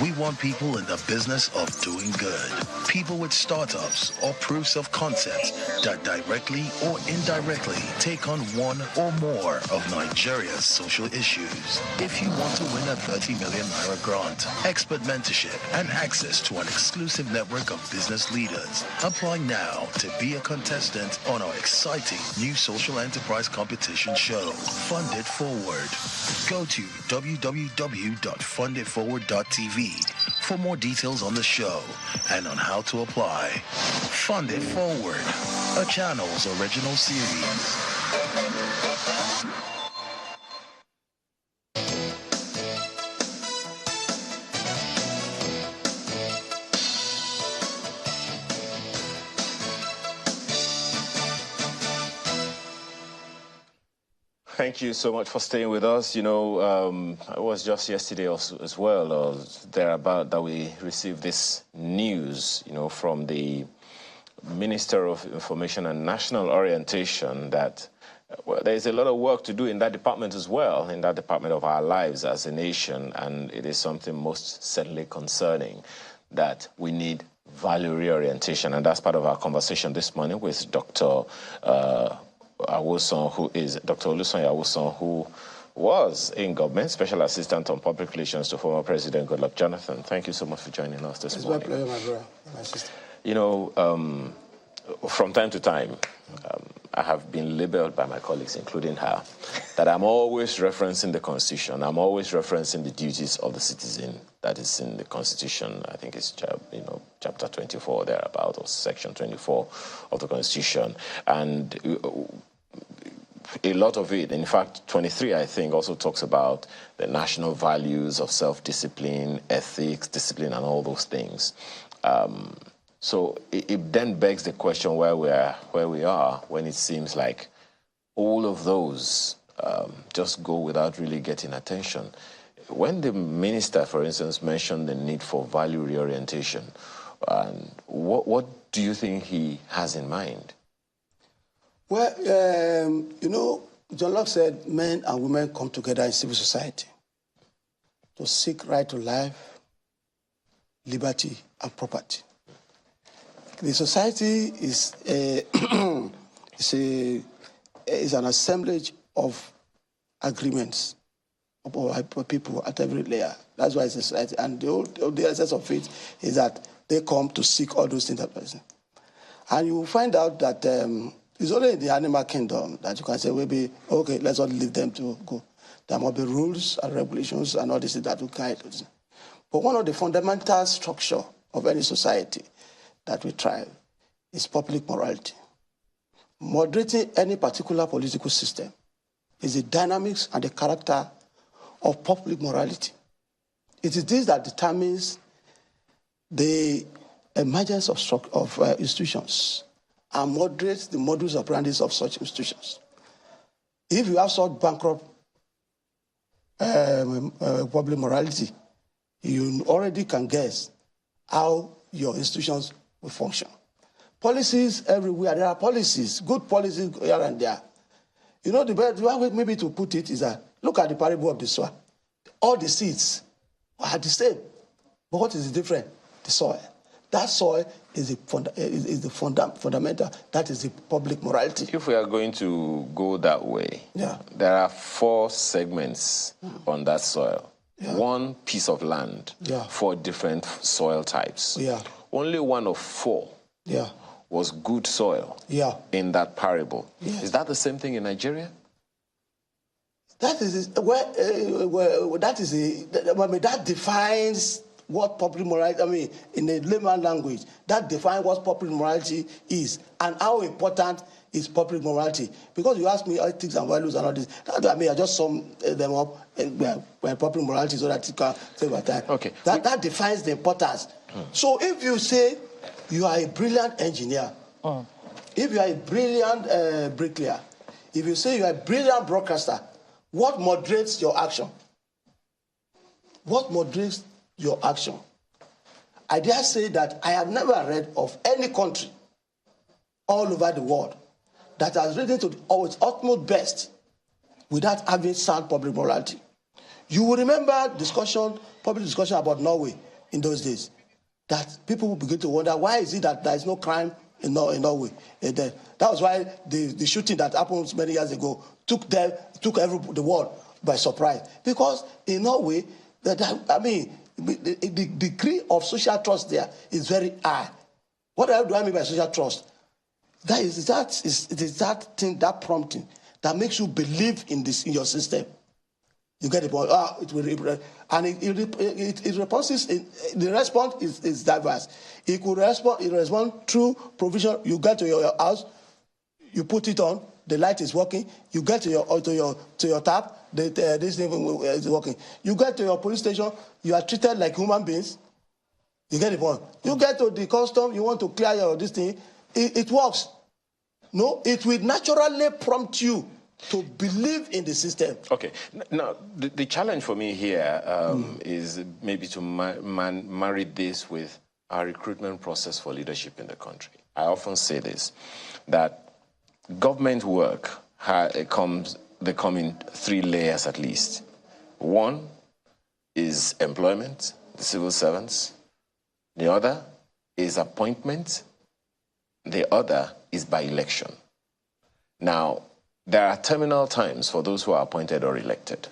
We want people in the business of doing good. People with startups or proofs of concept that directly or indirectly take on one or more of Nigeria's social issues. If you want to win a 30 million naira grant, expert mentorship, and access to an exclusive network of business leaders, apply now to be a contestant on our exciting new social enterprise competition show, Fund It Forward. Go to www.funditforward.tv for more details on the show and on how to apply. Fund It Forward, a channel's original series. Thank you so much for staying with us. You know, it was just yesterday as well, or thereabout, that we received this news, you know, from the Minister of Information and National Orientation that well, there is a lot of work to do in that department as well, in that department of our lives as a nation, and it is something most certainly concerning that we need value reorientation, and that's part of our conversation this morning with Dr. Awuson, who is Dr. Olusoye Awuson, who was in government, Special Assistant on Public Relations to former President Goodluck Jonathan. Thank you so much for joining us this morning. It's my pleasure, my brother, my sister. You know, from time to time, I have been labeled by my colleagues, including her, that I'm always referencing the Constitution. I'm always referencing the duties of the citizen that is in the Constitution. I think it's, you know, chapter 24 thereabout, or section 24 of the Constitution. And a lot of it, in fact, 23, I think, also talks about the national values of self-discipline, ethics, discipline, and all those things. So it then begs the question where we are when it seems like all of those just go without really getting attention. When the minister, for instance, mentioned the need for value reorientation, what do you think he has in mind? Well, you know, John Locke said men and women come together in civil society to seek right to life, liberty, and property. The society is an assemblage of agreements of people at every layer. That's why it's a society. And the essence of it is that they come to seek all those things that person. And you will find out that it's only in the animal kingdom that you can say, maybe, okay, let's not leave them to go. There must be rules and regulations and all this that will guide us. But one of the fundamental structure of any society that we thrive is public morality. Moderating any particular political system is the dynamics and the character of public morality. It is this that determines the emergence of institutions and moderates the modus operandi of such institutions. If you have such bankrupt public morality, you already can guess how your institutions will function. Policies everywhere, there are policies, good policies here and there. You know, the way maybe to put it is that, look at the parable of the sower. All the seeds are the same, but what is the difference? The soil. That soil is the fundamental, that is the public morality. If we are going to go that way, there are 4 segments on that soil. one piece of land, 4 different soil types. Only 1 of 4 was good soil in that parable. Is that the same thing in Nigeria? That is that defines what public morality, I mean, in a layman language, that defines what public morality is and how important is public morality. Because you ask me ethics and values and all this, I mean, I just sum them up in public morality so that you can save my time. Okay. That defines the importance. So if you say you are a brilliant engineer, if you are a brilliant bricklayer, if you say you are a brilliant broadcaster, what moderates your action? What moderates your action? I dare say that I have never read of any country all over the world that has risen to its utmost best without having sound public morality. You will remember public discussion about Norway in those days, that people will begin to wonder, why is it that there is no crime in Norway? That was why the shooting that happened many years ago took the world by surprise. Because in Norway, the degree of social trust there is very high. What do I mean by social trust? It is that thing, that prompting, that makes you believe in your system. You get the point. And it responds. The response is diverse. It could respond through provision. You get to your house, you put it on, the light is working. You get to your tap, this thing is working. You get to your police station, you are treated like human beings. You get the point. You get to the custom, you want to clear this thing, it works. No, it will naturally prompt you to believe in the system. Okay. Now, the challenge for me here is maybe to marry this with our recruitment process for leadership in the country. I often say this, that government work, they come in 3 layers at least. One is employment, the civil servants. The other is appointment. The other is by election. Now, there are terminal times for those who are appointed or elected.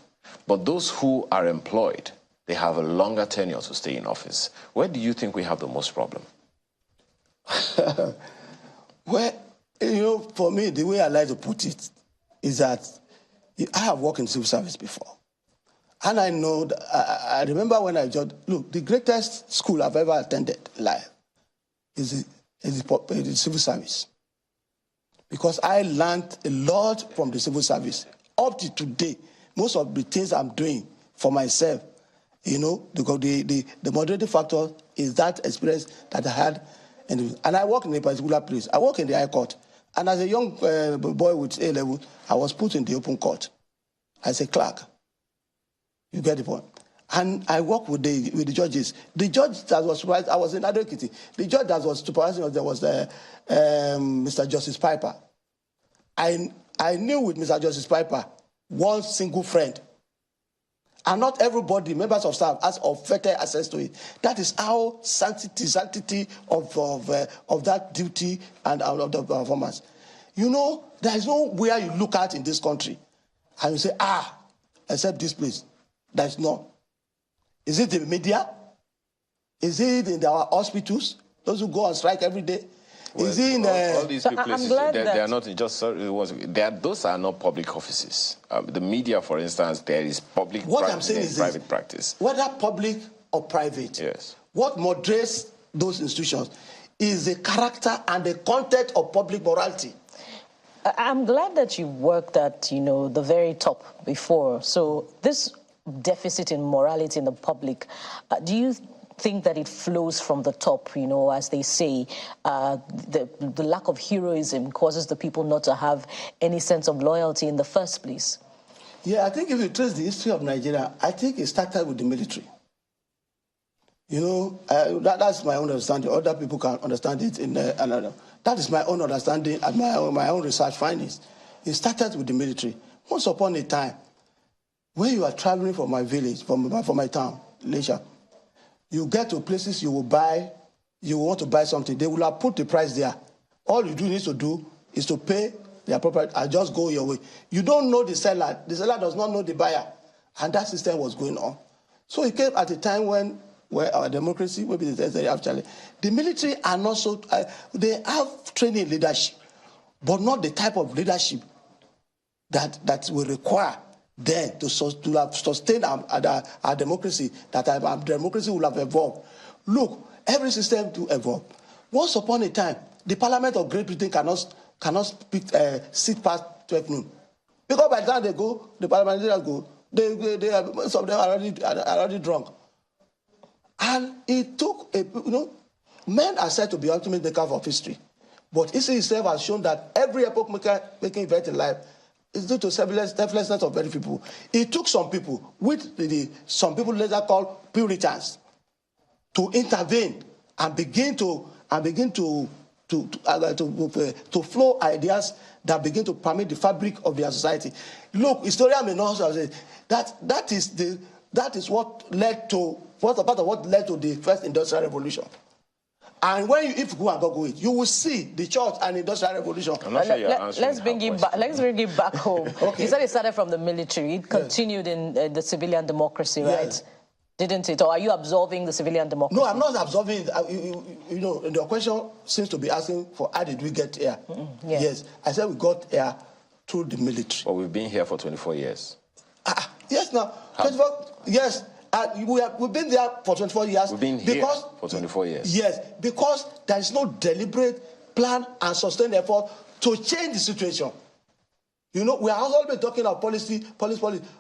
But those who are employed, they have a longer tenure to stay in office. Where do you think we have the most problem? Well, for me, the way I like to put it is that I have worked in civil service before. And I know, I remember when I joined, look, the greatest school I've ever attended live is the civil service. Because I learned a lot from the civil service. Up to today, most of the things I'm doing for myself, the moderating factor is that experience that I had. And I work in a particular place. I work in the High Court. And as a young boy with A-level, I was put in the open court as a clerk. You get the point? And I work with the judges. The judge that was supervised, I was in advocacy. The judge that was supervising us, there was Mr. Justice Piper. I knew with Mr. Justice Piper one single friend. And not everybody, members of staff, has affected access to it. That is how sanctity of that duty and of the performance. There is nowhere you look at in this country and you say, except this place. There is none. Is it the media? Is it in our hospitals? Those who go on strike every day? Well, is it in all these places, they are not just, those are not public offices. The media, for instance, there is public, private practice. Whether public or private, yes. What moderates those institutions is the character and the content of public morality. I'm glad that you worked at, the very top before. So this deficit in morality in the public, do you think that it flows from the top, as they say, the lack of heroism causes the people not to have any sense of loyalty in the first place? Yeah, I think if you trace the history of Nigeria, I think it started with the military. That's my own understanding. Other people can understand it in another. That is my own understanding and my own research findings. It started with the military. Once upon a time, when you are traveling from my village, from my town, Leisure, you get to places you want to buy something, they will have put the price there. All you need to do is to pay the appropriate and just go your way. You don't know the seller. The seller does not know the buyer. And that system was going on. So it came at a time when our democracy, maybe they have challenge. The military are not so, they have training leadership, but not the type of leadership that will require them to sustain our democracy, that our democracy will have evolved. Look, every system to evolve. Once upon a time, the Parliament of Great Britain cannot sit past 12 noon. Because by the time they go, the parliamentarians go, some of them are already drunk. And it took, men are said to be ultimate makers of history. But history itself has shown that every epoch-making event in life is due to selflessness of very people. It took some people, some people later called Puritans, to intervene and begin to flow ideas that begin to permeate the fabric of their society. Look, historians may not say that is what led to part of what led to the first industrial revolution. And if you go and Google it, you will see the church and industrial revolution. Let's bring it back home. Okay. You said it started from the military. It continued in the civilian democracy, right? Yes. Didn't it? Or are you absolving the civilian democracy? No, I'm not absolving it. The question seems to be asking for how did we get here? Yeah. Yes. I said we got here through the military. But we've been here for 24 years. Yes, now. 24, yes. We've been there for 24 years. We've been here for 24 years. Yes, because there is no deliberate plan and sustained effort to change the situation. We are also been talking about policy.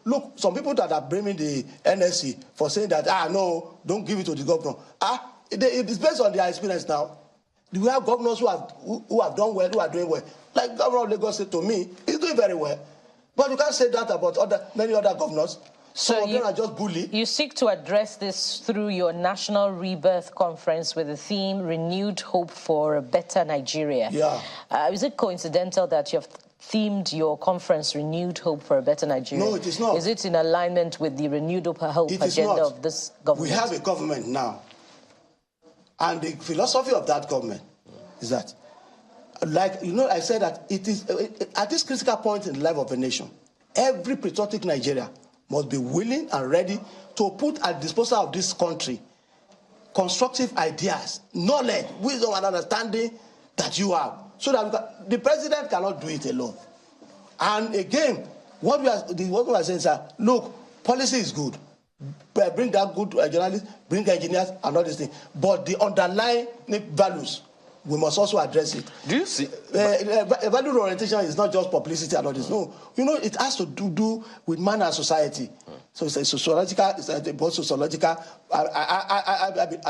Look, some people that are blaming the NSC for saying that, no, don't give it to the governor. It's based on their experience now. We have governors who have done well, who are doing well. Like Governor of Lagos said to me, he's doing very well. But you can't say that about many other governors. So them are just bullied. You seek to address this through your National Rebirth Conference with the theme Renewed Hope for a Better Nigeria. Yeah. Is it coincidental that you have themed your conference Renewed Hope for a Better Nigeria? No, it is not. Is it in alignment with the Renewed Hope agenda of this government? We have a government now. And the philosophy of that government is that, I said that it is, at this critical point in the life of a nation, every patriotic Nigeria must be willing and ready to put at disposal of this country constructive ideas, knowledge, wisdom, and understanding that you have. So that the president cannot do it alone. And again, what we are saying is that, look, policy is good. Bring that good journalists, bring engineers, and all these things. But the underlying values, we must also address it. Do you see? Value orientation is not just publicity and all this. No, it has to do with man and society. So it's a sociological, it's both sociological. I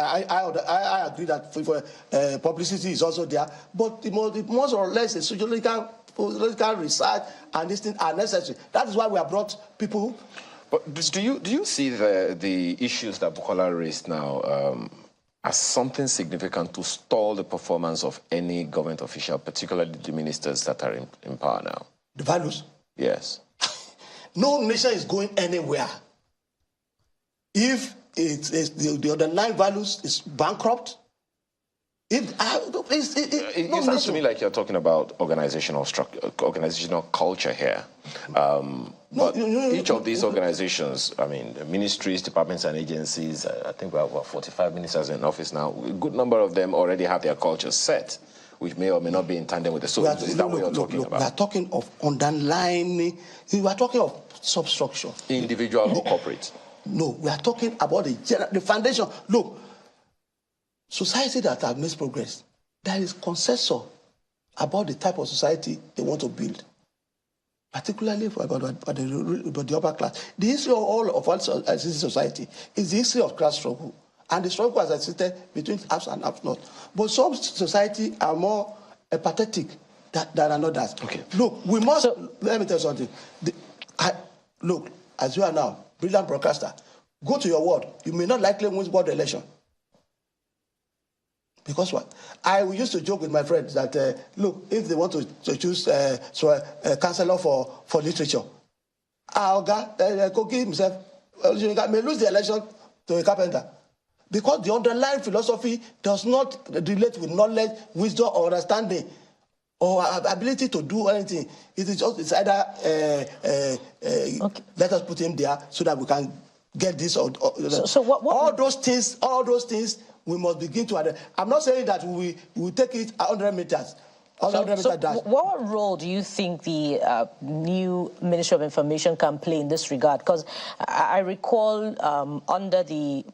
agree that publicity is also there, but more or less a sociological research and these things are necessary. That is why we have brought people. But do you see the issues that Bukola raised now as something significant to stall the performance of any government official, particularly the ministers that are in power now? The values? Yes. No nation is going anywhere if the underlying values is bankrupt. It sounds to me like you're talking about organizational structure, organizational culture here. But each of these organizations, I mean, ministries, departments, and agencies, I think we have about 45 ministers in office now. A good number of them already have their cultures set, which may or may not be in tandem with the social. Is that what you're talking about? We are talking of underlying, we are talking of substructure. Individual or corporate? No, we are talking about the foundation. Look, society that have made progress, there is consensus about the type of society they want to build, particularly about the upper class. The history of all of our society is the history of class struggle, and the struggle has existed between haves and have-not. But some society are more empathetic than others. Okay. Look, we must, let me tell you something. Look, as you are now, brilliant broadcaster, go to your ward. You may not likely win ward election. Because what? I used to joke with my friends that, look, if they want to choose a counselor for literature, Kogi himself may lose the election to a carpenter. Because the underlying philosophy does not relate with knowledge, wisdom, or understanding, or ability to do anything. It's either let us put him there so that we can get this or what all those things we must begin to address. I'm not saying that we will take it 100 meters. What role do you think the new Ministry of Information can play in this regard? Because I recall under the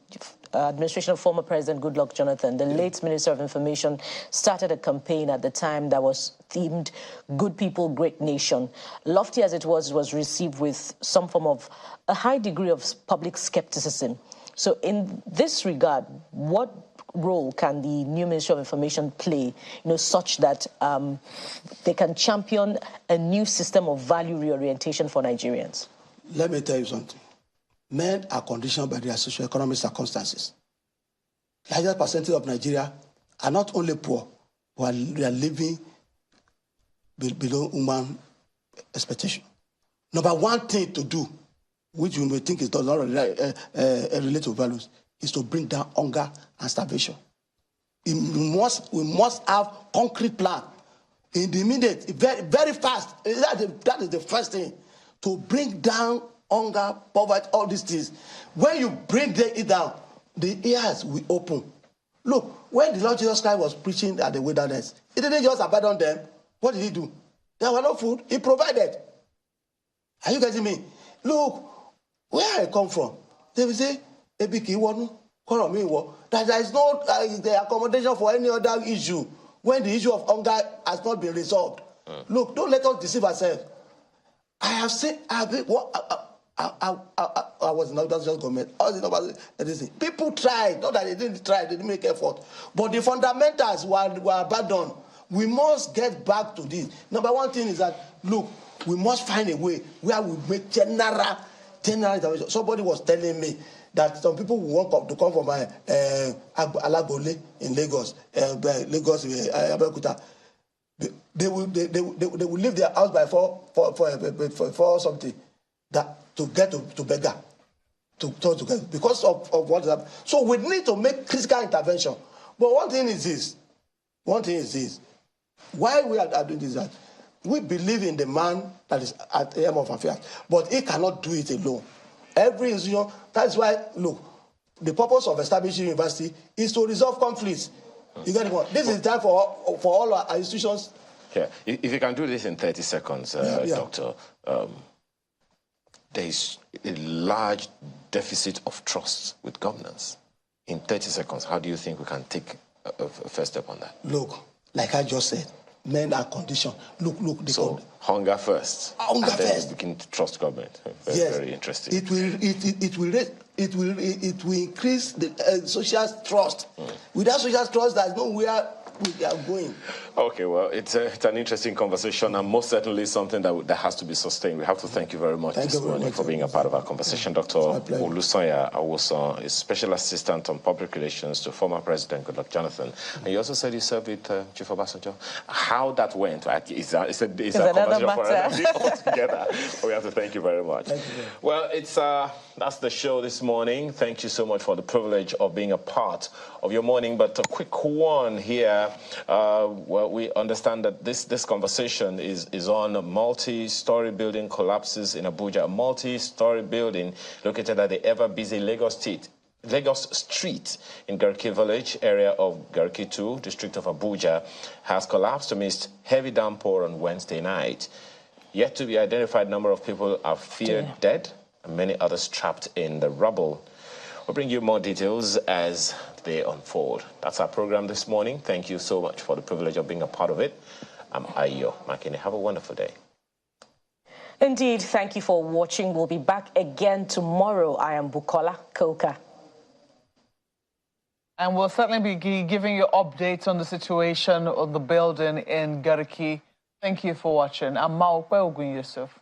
administration of former President Goodluck Jonathan, the late Minister of Information started a campaign at the time that was themed Good People, Great Nation. Lofty as it was received with some form of a high degree of public skepticism. So in this regard, what role can the new Ministry of Information play, such that they can champion a new system of value reorientation for Nigerians? Let me tell you something. Men are conditioned by their socio-economic circumstances. The largest percentage of Nigeria are not only poor, but they are living below human expectation. Number one thing to do, which you may think is not relate to values, is to bring down hunger and starvation. We must have concrete plan in the immediate, very, very fast. That is the first thing, to bring down hunger, poverty, all these things. When you bring it down, the ears will open. Look, when the Lord Jesus Christ was preaching at the wilderness, he didn't just abandon them. What did he do? There was no food. He provided. Are you getting me? Look, where I come from, they will say, that there is no the accommodation for any other issue when the issue of hunger has not been resolved. Look, don't let us deceive ourselves. I have seen, I was not just government. I was in about people tried, not that they didn't try, they didn't make effort. But the fundamentals were abandoned. We must get back to this. Number one thing is that, look, we must find a way where we make general intervention. Somebody was telling me that some people who want to come from Alagbole in Lagos, Abeokuta, they will leave their house by four something that to get to beggar, to get, because of what is happening. So we need to make critical intervention. But one thing is this. Why we are doing this is that we believe in the man that is at the helm of affairs, but he cannot do it alone. Every institution, that's why, look, the purpose of establishing university is to resolve conflicts. You get it? This is time for all our institutions. Yeah. If you can do this in 30 seconds, Doctor, there is a large deficit of trust with governance. In 30 seconds, how do you think we can take a first step on that? Look, like I just said, men are conditioned. Look. Hunger first. Hunger and then first. We begin to trust government. Very interesting. It will increase the social trust. Without social trust, there is nowhere we are going. Okay, well, it's an interesting conversation, and most certainly something that has to be sustained. We have to thank you very much this morning for being a part of our conversation. Dr. Olusonya Awoson is Special Assistant on Public Relations to former President Goodluck Jonathan. And you also said you served with Chief Obasanjo. How that went, it's a conversation for another day altogether. We have to thank you very much. Thank you. Well, that's the show this morning. Thank you so much for the privilege of being a part of your morning. But a quick one here. Well, we understand that this conversation is on multi-story building collapses in Abuja. A multi-story building located at the ever-busy Lagos Street in Garki Village, area of Garki 2, district of Abuja, has collapsed amidst heavy downpour on Wednesday night. Yet to be identified number of people are feared dead and many others trapped in the rubble. We'll bring you more details as they unfold. That's our program this morning. Thank you so much for the privilege of being a part of it. I'm Ayo Makine. Have a wonderful day. Indeed, thank you for watching. We'll be back again tomorrow. I am Bukola Koka. And we'll certainly be giving you updates on the situation of the building in Gariki. Thank you for watching. I'm Mao Yusuf.